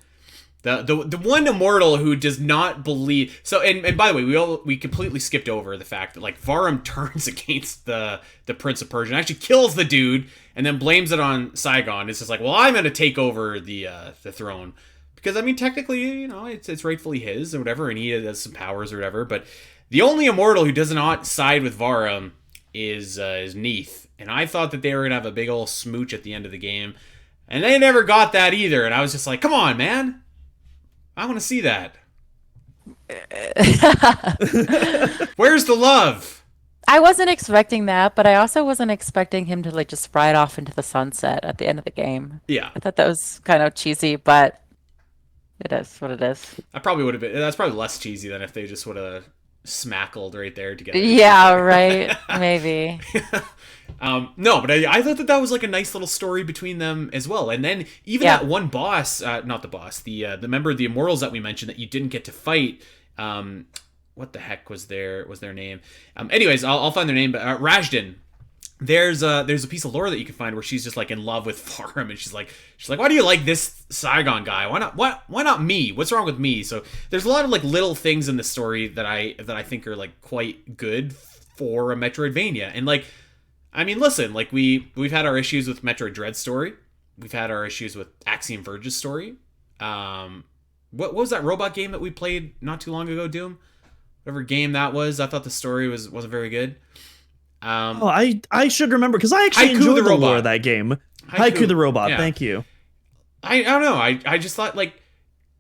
The one immortal who does not believe. So and by the way, we completely skipped over the fact that like Varum turns against the Prince of Persia and actually kills the dude and then blames it on Saigon. It's just like, well, I'm gonna take over the throne, because I mean technically, it's rightfully his or whatever, and he has some powers or whatever. But the only immortal who does not side with Varum is Neith, and I thought that they were gonna have a big old smooch at the end of the game, and they never got that either. And I was just like, come on, man. I want to see that. Where's the love? I wasn't expecting that, but I also wasn't expecting him to like just ride off into the sunset at the end of the game. Yeah. I thought that was kind of cheesy, but it is what it is. I probably would have been. That's probably less cheesy than if they just would have smackled right there together. Yeah, right. Maybe. No, but I thought that was like a nice little story between them as well. And then even that one boss, not the boss, the member of the Immortals that we mentioned that you didn't get to fight. What the heck was their name? Anyways, I'll find their name. But Rajdan. There's a piece of lore that you can find where she's just like in love with Farum, and she's like, why do you like this Saigon guy? Why not me? What's wrong with me? So there's a lot of like little things in the story that I think are like quite good for a Metroidvania. And like, I mean, listen, like we've had our issues with Metroid Dread story. We've had our issues with Axiom Verge's story. What was that robot game that we played not too long ago, Doom? Whatever game that was, I thought the story wasn't very good. I should remember, because I actually enjoyed the lore of that game. Haiku the Robot, yeah. Thank you. I don't know. I just thought, like,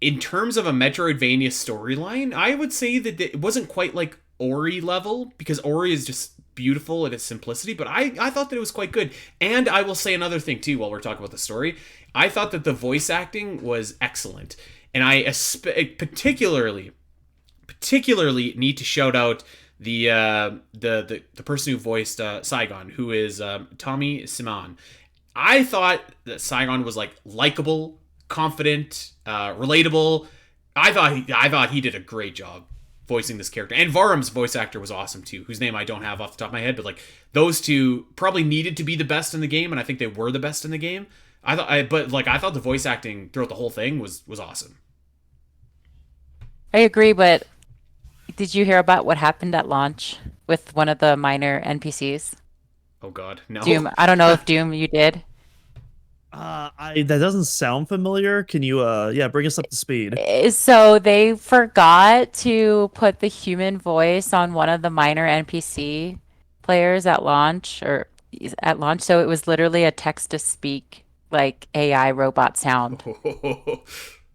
in terms of a Metroidvania storyline, I would say that it wasn't quite like Ori level, because Ori is just beautiful in its simplicity, but I thought that it was quite good. And I will say another thing too while we're talking about the story. I thought that the voice acting was excellent, and I particularly need to shout out the person who voiced Saigon, who is Tommy Simon. I thought that Saigon was like likable, confident, relatable. I thought he did a great job voicing this character, and Varum's voice actor was awesome too, whose name I don't have off the top of my head, but like those two probably needed to be the best in the game, and I think they were the best in the game. I thought the voice acting throughout the whole thing was awesome. I agree, but did you hear about what happened at launch with one of the minor NPCs? Oh God, no. Doom. I don't know if Doom you did. That doesn't sound familiar. Can you bring us up to speed? So they forgot to put the human voice on one of the minor NPC players at launch. So it was literally a text to speak like AI robot sound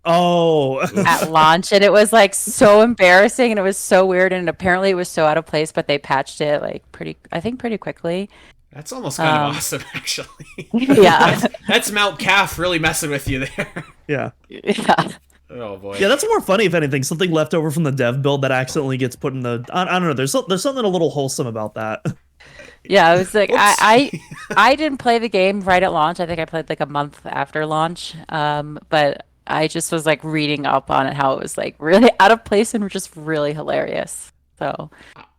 Oh, at launch, and it was like so embarrassing, and it was so weird, and apparently it was so out of place, but they patched it like pretty quickly. That's almost kind of awesome, actually. Yeah. That's Mount Calf really messing with you there. yeah. Yeah. Oh boy. Yeah, that's more funny if anything. Something left over from the dev build that accidentally gets put in the. I don't know. There's something a little wholesome about that. Yeah, I was like, Oops. I didn't play the game right at launch. I think I played like a month after launch. But I just was like reading up on it, how it was like really out of place and just really hilarious. So,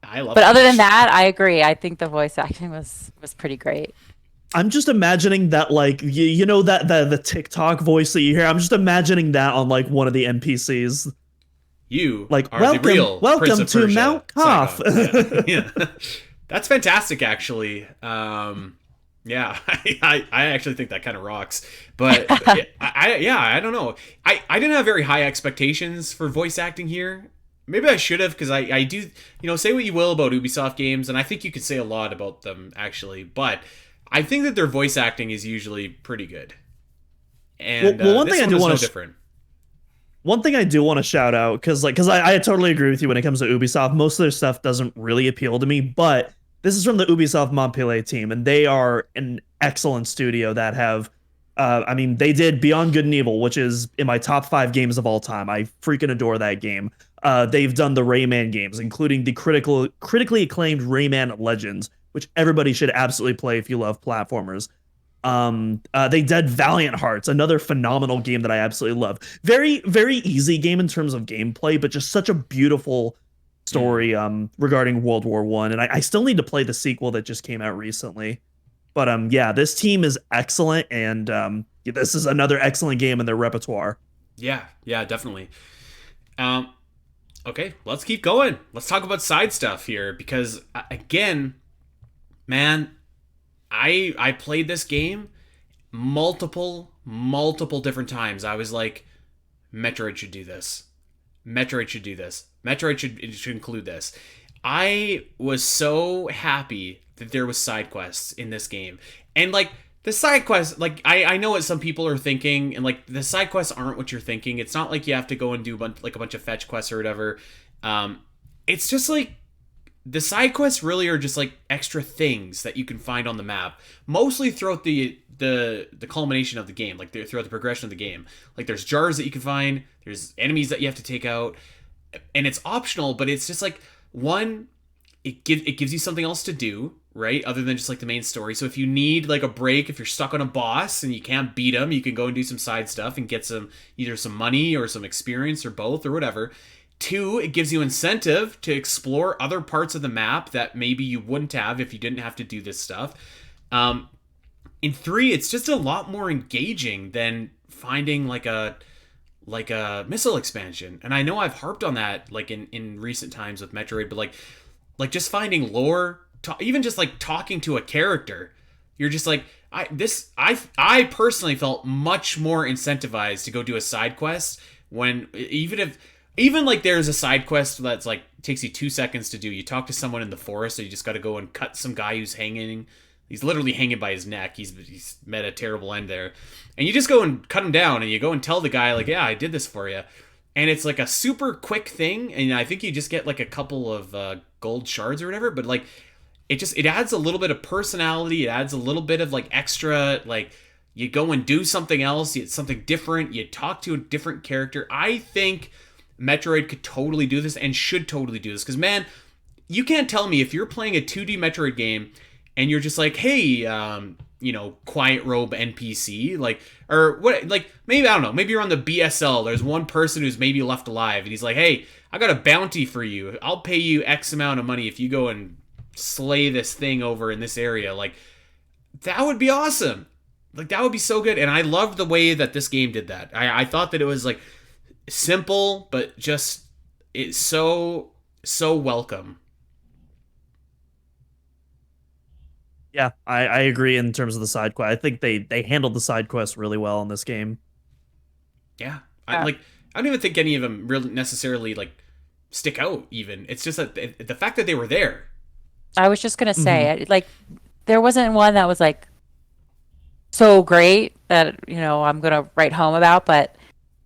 I love but it. other than that, I agree. I think the voice acting was pretty great. I'm just imagining that, like, you know, that the TikTok voice that you hear. I'm just imagining that on like one of the NPCs. You Like, are the real Prince welcome of to Persia, Mount Koth. Saigon. Yeah. That's fantastic, actually. Yeah, I actually think that kind of rocks. But I don't know. I didn't have very high expectations for voice acting here. Maybe I should have, because I do, you know, say what you will about Ubisoft games, and I think you could say a lot about them, actually. But I think that their voice acting is usually pretty good. And Well, one this thing I one do is want no to different. One thing I do want to shout out, because I totally agree with you when it comes to Ubisoft. Most of their stuff doesn't really appeal to me, but this is from the Ubisoft Montpellier team, and they are an excellent studio that have. I mean, they did Beyond Good and Evil, which is in my top 5 games of all time. I freaking adore that game. They've done the Rayman games, including the critically acclaimed Rayman Legends, which everybody should absolutely play if you love platformers. They did Valiant Hearts, another phenomenal game that I absolutely love. Very, very easy game in terms of gameplay, but just such a beautiful story regarding World War One. And I still need to play the sequel that just came out recently. But yeah, this team is excellent, and this is another excellent game in their repertoire. Yeah, definitely. Okay, let's keep going. Let's talk about side stuff here, because again, man, I played this game multiple different times. I was like, Metroid should do this. Metroid should do this. Metroid should include this. I was so happy that there was side quests in this game. And like the side quests, like I know what some people are thinking, and like the side quests aren't what you're thinking. It's not like you have to go and do a bunch of fetch quests or whatever. It's just like the side quests really are just like extra things that you can find on the map, mostly throughout the culmination of the game, like throughout the progression of the game. Like there's jars that you can find, there's enemies that you have to take out, and it's optional, but it's just like it gives you something else to do, right? Other than just like the main story. So if you need like a break, if you're stuck on a boss and you can't beat him, you can go and do some side stuff and get either some money or some experience or both or whatever. 2, it gives you incentive to explore other parts of the map that maybe you wouldn't have if you didn't have to do this stuff. In 3, it's just a lot more engaging than finding like a missile expansion. And I know I've harped on that like in recent times with Metroid, but like just finding lore, even just like talking to a character, you're just like, I personally felt much more incentivized to go do a side quest when even like there's a side quest that's like takes you 2 seconds to do. You talk to someone in the forest, so you just got to go and cut some guy who's hanging. He's literally hanging by his neck. He's met a terrible end there. And you just go and cut him down, and you go and tell the guy, like, yeah, I did this for you. And it's like a super quick thing, and I think you just get like a couple of gold shards or whatever, but like it adds a little bit of personality. It adds a little bit of like extra, like you go and do something else, it's something different, you talk to a different character. I think Metroid could totally do this and should totally do this, because man, you can't tell me if you're playing a 2D Metroid game and you're just like, hey, quiet robe NPC, like, or what, like, maybe, I don't know, maybe you're on the BSL, there's one person who's maybe left alive, and he's like, hey, I got a bounty for you, I'll pay you X amount of money if you go and slay this thing over in this area. Like, that would be awesome. Like, that would be so good, and I loved the way that this game did that. I thought that it was, like, simple, but just, it's so welcome. Yeah, I agree in terms of the side quest. I think they handled the side quests really well in this game. Yeah. I don't even think any of them really necessarily like stick out even. It's just that the fact that they were there. I was just gonna say, like, there wasn't one that was like so great that, I'm gonna write home about, but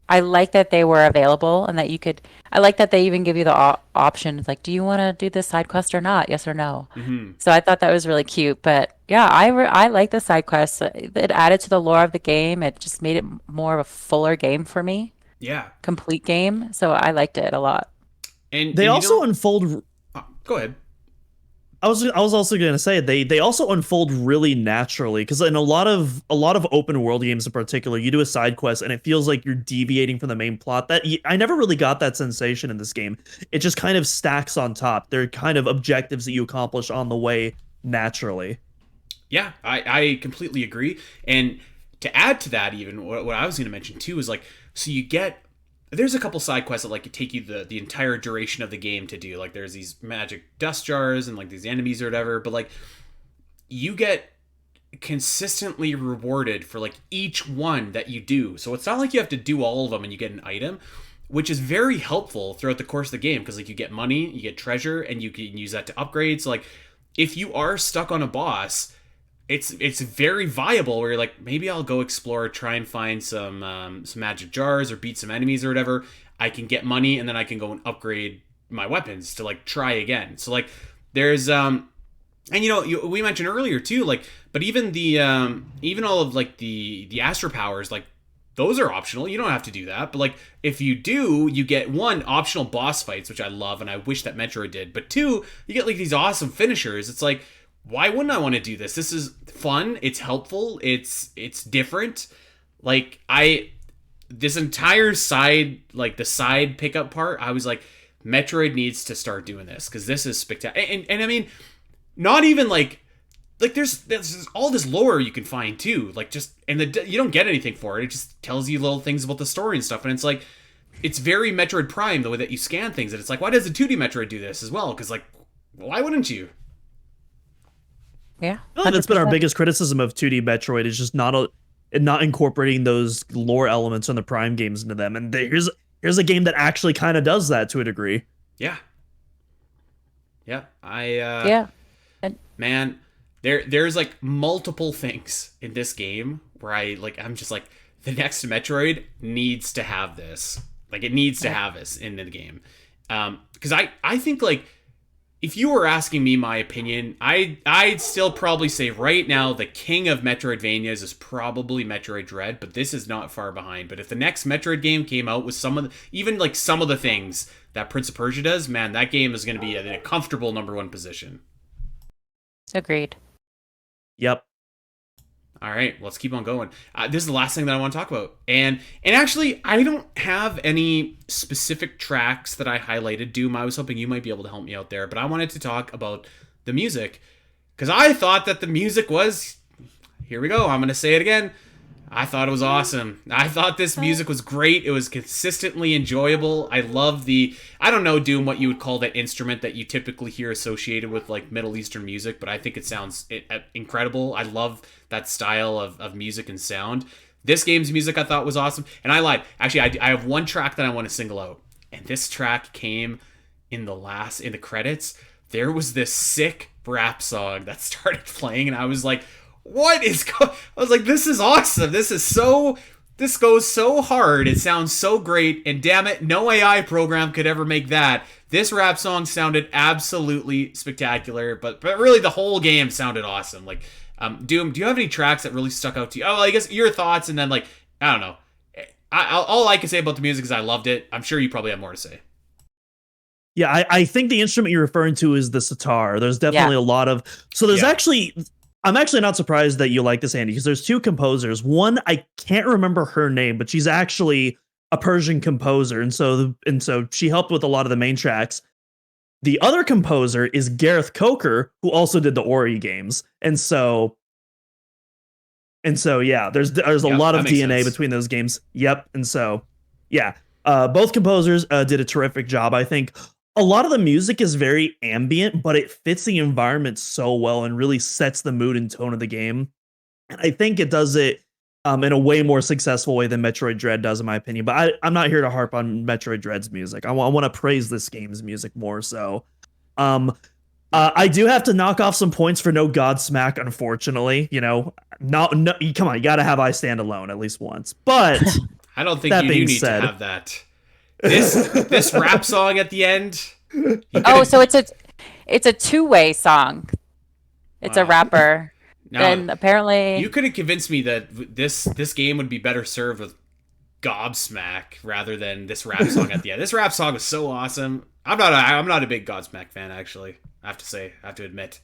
I like that they were available and that you could. I like that they even give you the option. It's like, do you want to do this side quest or not? Yes or no. Hmm. So I thought that was really cute. But yeah, I like the side quests. It added to the lore of the game. It just made it more of a fuller game for me, Yeah, complete game. So I liked it a lot. They and also unfold. go ahead. I was also going to say they also unfold really naturally, because in a lot of open world games in particular, you do a side quest and it feels like you're deviating from the main plot. I never really got that sensation in this game. It just kind of stacks on top. They're kind of objectives that you accomplish on the way naturally. Yeah, I completely agree. And to add to that, even what I was going to mention too is like, so you get there's a couple side quests that like take you the entire duration of the game to do. Like there's these magic dust jars and like these enemies or whatever, but like you get consistently rewarded for like each one that you do. So it's not like you have to do all of them and you get an item, which is very helpful throughout the course of the game because like you get money, you get treasure, and you can use that to upgrade. So like if you are stuck on a boss, it's very viable where you're like, maybe I'll go explore, try and find some magic jars or beat some enemies or whatever. I can get money and then I can go and upgrade my weapons to like try again. So like there's and we mentioned earlier too, like, but even the even all of like the astro powers, like those are optional. You don't have to do that, but like if you do, you get one optional boss fights, which I love and I wish that Metroid did. But two, you get like these awesome finishers. It's like, why wouldn't I want to do this? This is fun. It's helpful. It's different. Like this entire side, like the side pickup part, I was like, Metroid needs to start doing this because this is spectacular. And I mean, not even like there's all this lore you can find too. Like just you don't get anything for it. It just tells you little things about the story and stuff. And it's like it's very Metroid Prime the way that you scan things. And it's like, why does the 2D Metroid do this as well? Because like, why wouldn't you? Yeah, I feel like that's been our 100%. biggest criticism of 2D Metroid, is just not incorporating those lore elements from the Prime games into them. And here's a game that actually kind of does that to a degree. Yeah. Yeah. Yeah. And Man, there's like multiple things in this game where I'm just like, the next Metroid needs to have this. Like it needs to have this in the game. Because I think like if you were asking me my opinion, I'd still probably say right now the king of Metroidvanias is probably Metroid Dread, but this is not far behind. But if the next Metroid game came out with even like some of the things that Prince of Persia does, man, that game is going to be in a comfortable number one position. agreed. Yep. All right, let's keep on going. This is the last thing that I want to talk about, and actually, I don't have any specific tracks that I highlighted. Doom, I was hoping you might be able to help me out there, but I wanted to talk about the music because I thought that the music was. Here we go. I'm gonna say it again. I thought it was awesome. I thought this music was great. It was consistently enjoyable. I love I don't know, Doom, what you would call that instrument that you typically hear associated with like Middle Eastern music, but I think it sounds incredible. I love that style of music and sound. This game's music I thought was awesome. And I lied. Actually, I have one track that I want to single out. And this track came in the credits. There was this sick rap song that started playing, and I was like, I was like, this is awesome. This goes so hard. It sounds so great. And damn it, no AI program could ever make that. This rap song sounded absolutely spectacular, but really the whole game sounded awesome. Like, Doom, do you have any tracks that really stuck out to you? Oh, well, I guess your thoughts, and then like, I don't know. All I can say about the music is I loved it. I'm sure you probably have more to say. Yeah, I think the instrument you're referring to is the sitar. There's definitely a lot of. So there's actually. I'm actually not surprised that you like this, Andy, because there's two composers. One, I can't remember her name, but she's actually a Persian composer, and so she helped with a lot of the main tracks. The other composer is Gareth Coker, who also did the Ori games, and so yeah, there's a lot of DNA between those games. Yep, and so yeah, both composers did a terrific job. I think a lot of the music is very ambient, but it fits the environment so well and really sets the mood and tone of the game. And I think it does it in a way more successful way than Metroid Dread does, in my opinion. But I'm not here to harp on Metroid Dread's music. I want to praise this game's music more so. I do have to knock off some points for no Godsmack, unfortunately. no, no, come on, you gotta have I Stand Alone at least once. But I don't think that you do being need said, to have that. This rap song at the end. Oh, so it's a two-way song. It's a Wow. rapper. Now, And apparently you could have convinced me that this game would be better served with Gobsmack rather than this rap song at the end. This rap song was so awesome. I'm not a big Godsmack fan, actually. I have to admit.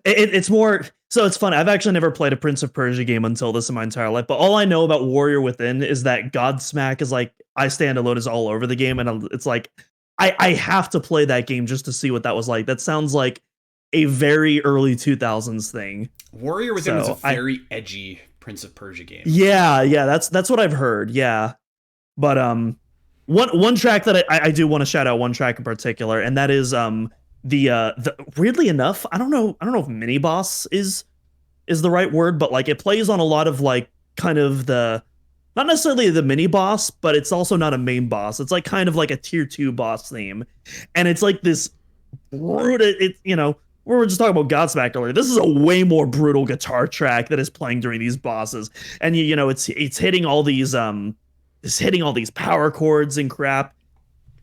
it's more so it's fun. I've actually never played a Prince of Persia game until this in my entire life, but all I know about Warrior Within is that Godsmack is like I Stand Alone is all over the game, and it's like I have to play that game just to see what that was like. That sounds like a very early 2000s thing. Warrior Within was a very edgy Prince of Persia game. Yeah, that's what I've heard. Yeah, but one track that I do want to shout out, one track in particular, and that is the weirdly enough, I don't know if mini boss is the right word, but like it plays on a lot of like kind of the, not necessarily the mini boss, but it's also not a main boss. It's like kind of like a tier 2 boss theme, and it's like this brutal. We were just talking about Godsmack earlier. This is a way more brutal guitar track that is playing during these bosses, and it's hitting all these power chords and crap.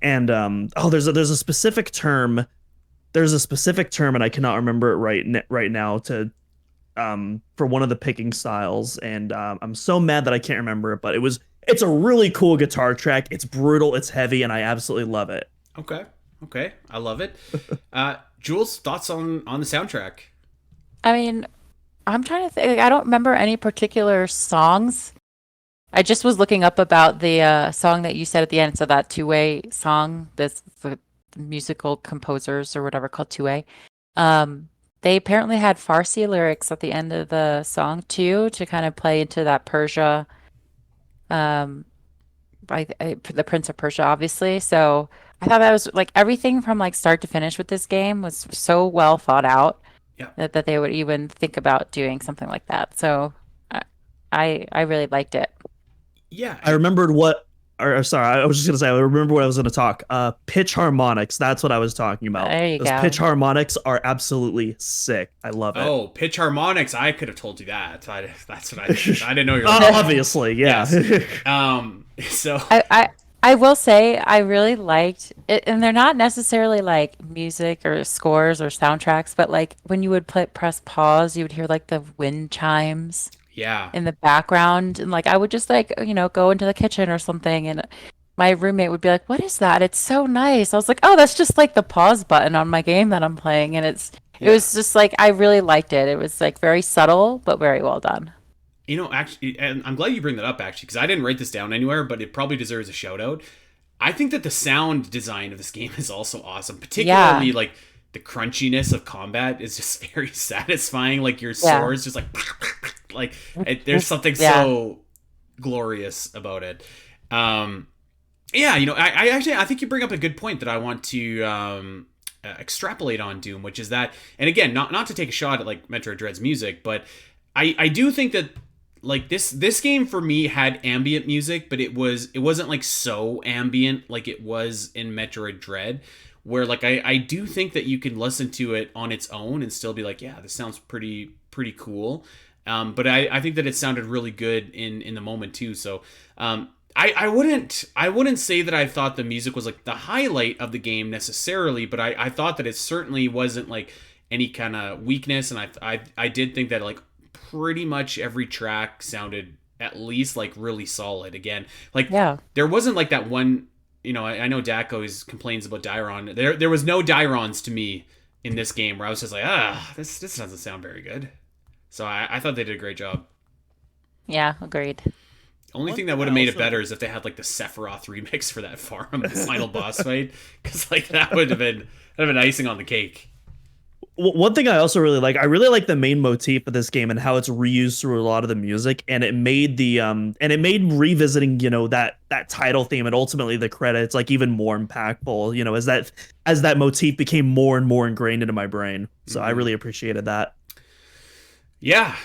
And there's a specific term. There's a specific term, and I cannot remember it right now to for one of the picking styles, and I'm so mad that I can't remember it. But it's a really cool guitar track. It's brutal, it's heavy, and I absolutely love it. Okay, I love it. Jules, thoughts on the soundtrack? I mean, I'm trying to think. I don't remember any particular songs. I just was looking up about the song that you said at the end. So that two-way song, this the musical composers or whatever called two-way. They apparently had Farsi lyrics at the end of the song too, to kind of play into that Persia, by the Prince of Persia, obviously. So I thought that was like everything from like start to finish with this game was so well thought out. Yeah. That they would even think about doing something like that. So I really liked it. Yeah, I remembered what. Or sorry, I was just gonna say. I remember what I was gonna talk. Pitch harmonics. That's what I was talking about. There you Those go. pitch harmonics are absolutely sick. I love it. Oh, pitch harmonics! I could have told you that. That's what I didn't know you were. Obviously, yeah. Yes. So I will say I really liked it, and they're not necessarily like music or scores or soundtracks, but like when you would press pause, you would hear like the wind chimes yeah, in the background, and like I would just like go into the kitchen or something, and my roommate would be like, "What is that? It's so nice." I was like, "Oh, that's just like the pause button on my game that I'm playing," and it was just like I really liked it. It was like very subtle but very well done. Actually, and I'm glad you bring that up, actually, because I didn't write this down anywhere, but it probably deserves a shout out. I think that the sound design of this game is also awesome, particularly like the crunchiness of combat is just very satisfying. Like your swords just like there's something so glorious about it. I think you bring up a good point that I want to extrapolate on Doom, which is that, and again, not to take a shot at like Metroid Dread's music, but I do think that like this game for me had ambient music, but it wasn't like so ambient like it was in Metroid Dread, where like I do think that you can listen to it on its own and still be like, yeah, this sounds pretty cool. But I think that it sounded really good in the moment too. So I wouldn't say that I thought the music was like the highlight of the game necessarily, but I thought that it certainly wasn't like any kind of weakness, and I did think that like pretty much every track sounded at least like really solid. Again, like there wasn't like that one, I know Dak always complains about Dairon. There was no Dairons to me in this game where I was just like, this doesn't sound very good. So I thought they did a great job. Yeah, agreed. Only thing that would have made it better is if they had like the Sephiroth remix for that farm final boss fight, because like that would have been icing on the cake. One thing I also really like the main motif of this game and how it's reused through a lot of the music, and it made revisiting that title theme and ultimately the credits like even more impactful. As that motif became more and more ingrained into my brain. So I really appreciated that. Yeah,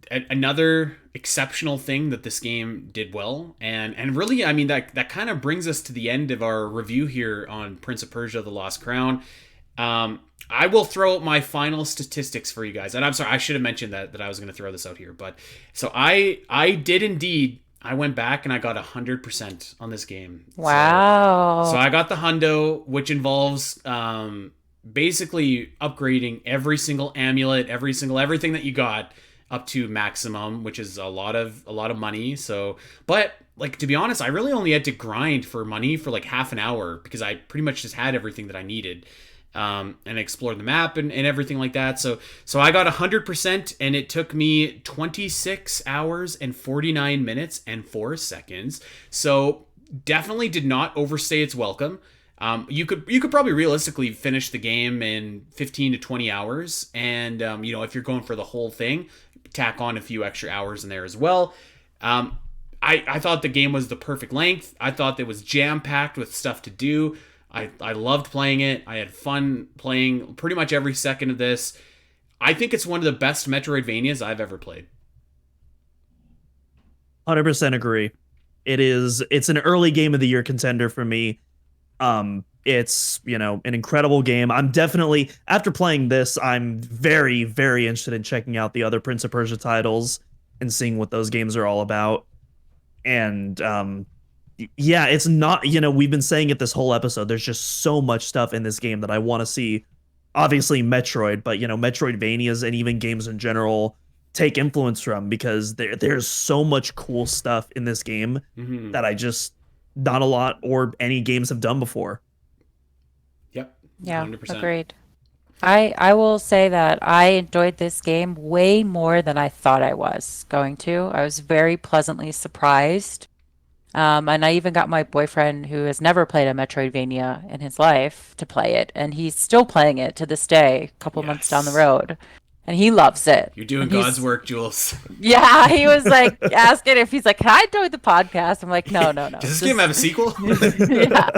another exceptional thing that this game did well, and really, I mean that kind of brings us to the end of our review here on Prince of Persia: The Lost Crown. I will throw out my final statistics for you guys. And I'm sorry, I should have mentioned that I was going to throw this out here. But so I did indeed. I went back and I got 100% on this game. Wow. So I got the hundo, which involves basically upgrading every single amulet, everything that you got up to maximum, which is a lot of money. So, but like, to be honest, I really only had to grind for money for like half an hour because I pretty much just had everything that I needed. And explored the map and everything like that. So I got 100%, and it took me 26 hours and 49 minutes and 4 seconds. So definitely did not overstay its welcome. You could probably realistically finish the game in 15 to 20 hours, and if you're going for the whole thing, tack on a few extra hours in there as well. I thought the game was the perfect length. I thought it was jam-packed with stuff to do. I loved playing it. I had fun playing pretty much every second of this. I think it's one of the best Metroidvanias I've ever played. 100% agree. It's an early game of the year contender for me. It's, an incredible game. I'm definitely, after playing this, I'm very, very interested in checking out the other Prince of Persia titles and seeing what those games are all about. And yeah, it's not, we've been saying it this whole episode. There's just so much stuff in this game that I want to see. Obviously Metroid, but Metroidvanias and even games in general take influence from, because there's so much cool stuff in this game that I just not a lot or any games have done before. Yep. Yeah, 100%. agreed. I will say that I enjoyed this game way more than I thought I was going to. I was very pleasantly surprised. And I even got my boyfriend, who has never played a Metroidvania in his life, to play it, and he's still playing it to this day, a couple months down the road, and he loves it. You're doing God's work, Jules. Yeah, he was like asking if he's like, "Can I join the podcast?" I'm like, "No, no, no." Does this game have a sequel? Yeah.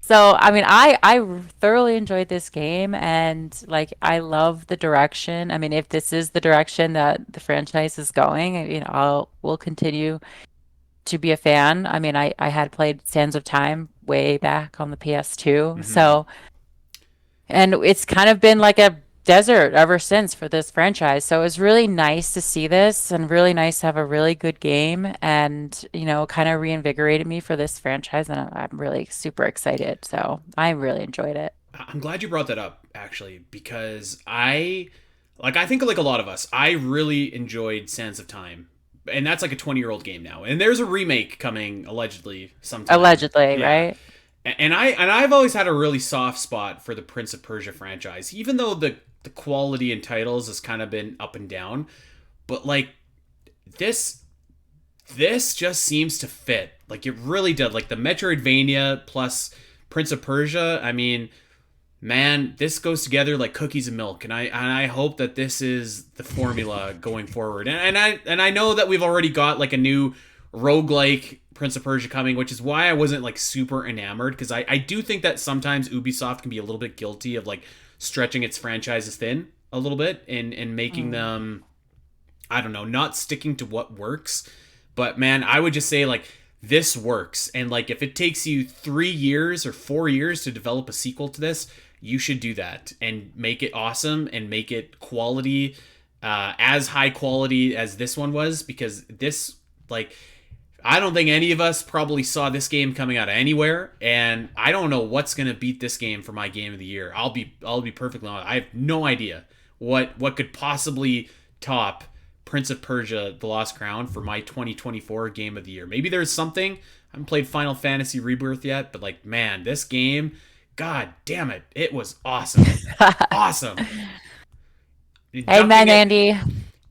So, I mean, I thoroughly enjoyed this game, and like I love the direction. I mean, if this is the direction that the franchise is going, we'll continue to be a fan. I mean, I had played Sands of Time way back on the PS2. So, and it's kind of been like a desert ever since for this franchise. So it was really nice to see this, and really nice to have a really good game, and, kind of reinvigorated me for this franchise. And I'm really super excited. So I really enjoyed it. I'm glad you brought that up, actually, because I think like a lot of us, I really enjoyed Sands of Time. And that's like a 20-year-old game now. And there's a remake coming allegedly sometime. Allegedly, yeah. Right? And I've always had a really soft spot for the Prince of Persia franchise, even though the quality in titles has kind of been up and down. But like this just seems to fit. Like, it really did. Like the Metroidvania plus Prince of Persia, I mean, man, this goes together like cookies and milk, and I hope that this is the formula going forward. And I know that we've already got like a new roguelike Prince of Persia coming, which is why I wasn't like super enamored, because I do think that sometimes Ubisoft can be a little bit guilty of like stretching its franchises thin a little bit and making them, I don't know, not sticking to what works. But man, I would just say like this works, and like if it takes you 3 years or 4 years to develop a sequel to this, you should do that and make it awesome and make it quality, as high quality as this one was, because this, like, I don't think any of us probably saw this game coming out of anywhere, and I don't know what's going to beat this game for my game of the year. I'll be perfectly honest. I have no idea what could possibly top Prince of Persia: The Lost Crown for my 2024 game of the year. Maybe there's something. I haven't played Final Fantasy Rebirth yet, but like, man, this game, God damn it, it was awesome. Awesome. Amen, Andy.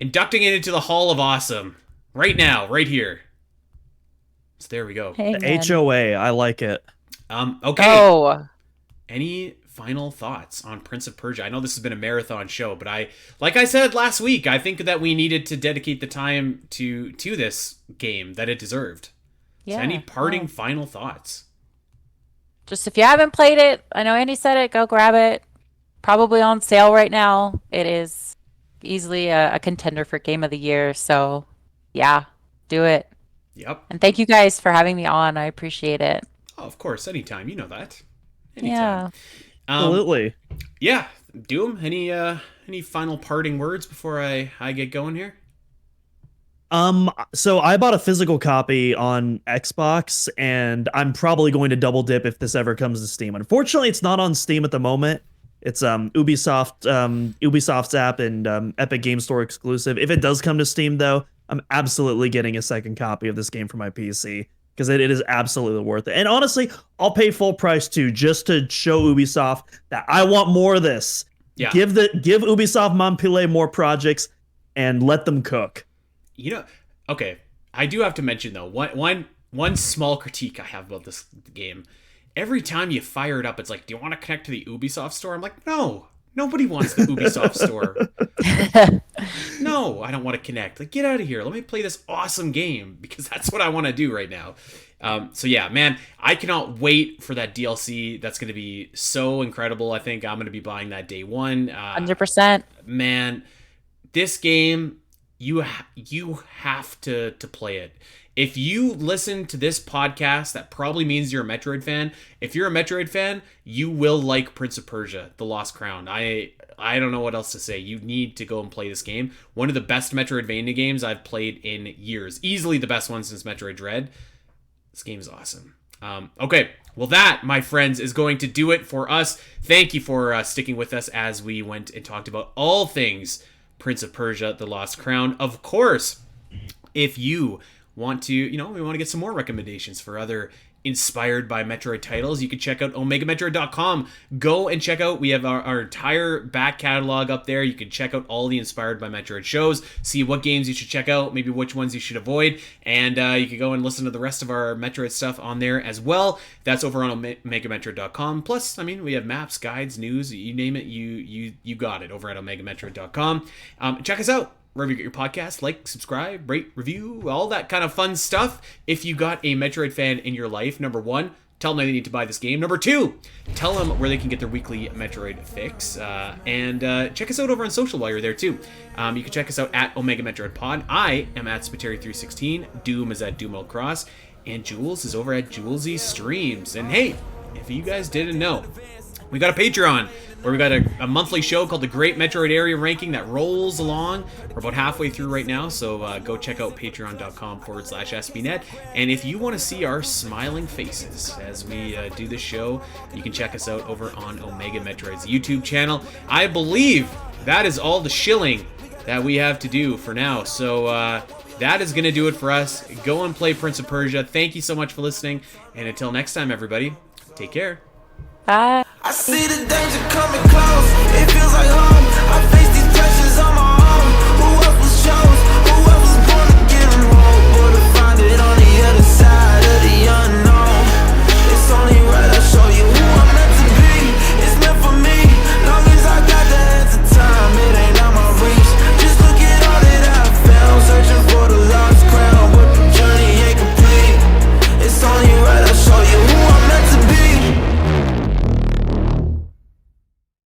Inducting it into the Hall of Awesome right now, right here. So there we go. The HOA, I like it. Okay. Oh. Any final thoughts on Prince of Persia? I know this has been a marathon show, but like I said last week, I think that we needed to dedicate the time to this game that it deserved. Yeah. So any parting final thoughts? Just, if you haven't played it, I know Andy said it, go grab it. Probably on sale right now. It is easily a contender for Game of the Year. So, yeah, do it. Yep. And thank you guys for having me on. I appreciate it. Oh, of course. Anytime. You know that. Anytime. Yeah. Absolutely. Yeah, Doom. Any final parting words before I get going here? So I bought a physical copy on Xbox, and I'm probably going to double dip if this ever comes to Steam. Unfortunately, it's not on Steam at the moment. It's Ubisoft's app and Epic Game Store exclusive. If it does come to Steam though, I'm absolutely getting a second copy of this game for my PC because it is absolutely worth it. And honestly, I'll pay full price too, just to show Ubisoft that I want more of this. Yeah. Give Ubisoft Montpellier more projects and let them cook. Okay, I do have to mention though, one small critique I have about this game. Every time you fire it up, it's like, do you want to connect to the Ubisoft store? I'm like, no, nobody wants the Ubisoft store. No, I don't want to connect. Like, get out of here. Let me play this awesome game because that's what I want to do right now. So yeah, man, I cannot wait for that DLC. That's going to be so incredible. I think I'm going to be buying that day one. 100%. Man, this game, you have to play it. If you listen to this podcast, that probably means you're a Metroid fan. If you're a Metroid fan, you will like Prince of Persia: The Lost Crown. I don't know what else to say. You need to go and play this game. One of the best Metroidvania games I've played in years. Easily the best one since Metroid Dread. This game is awesome. Okay, well that, my friends, is going to do it for us. Thank you for sticking with us as we went and talked about all things Prince of Persia: The Lost Crown. Of course, if you want to, we want to get some more recommendations for other inspired by Metroid titles, you can check out omegametroid.com. Go and check out, we have our entire back catalog up there. You can check out all the inspired by Metroid shows, see what games you should check out, maybe which ones you should avoid, and you can go and listen to the rest of our Metroid stuff on there as well. That's over on omegametroid.com. Plus, we have maps, guides, news, you name it, you got it over at omegametroid.com. Check us out wherever you get your podcast. Like, subscribe, rate, review, all that kind of fun stuff. If you got a Metroid fan in your life, number one, tell them they need to buy this game. Number two, tell them where they can get their weekly Metroid fix. And check us out over on social while you're there too. You can check us out at Omega Metroid Pod. I am at Spiteri316. Doom is at Doom Cross. And Jules is over at Julesy Streams. And hey, if you guys didn't know, we got a Patreon where we got a monthly show called the Great Metroid Area Ranking that rolls along. We're about halfway through right now, so go check out patreon.com/SBNet. And if you want to see our smiling faces as we do this show, you can check us out over on Omega Metroid's YouTube channel. I believe that is all the shilling that we have to do for now. So that is going to do it for us. Go and play Prince of Persia. Thank you so much for listening. And until next time, everybody, take care. Bye. I see the danger coming close.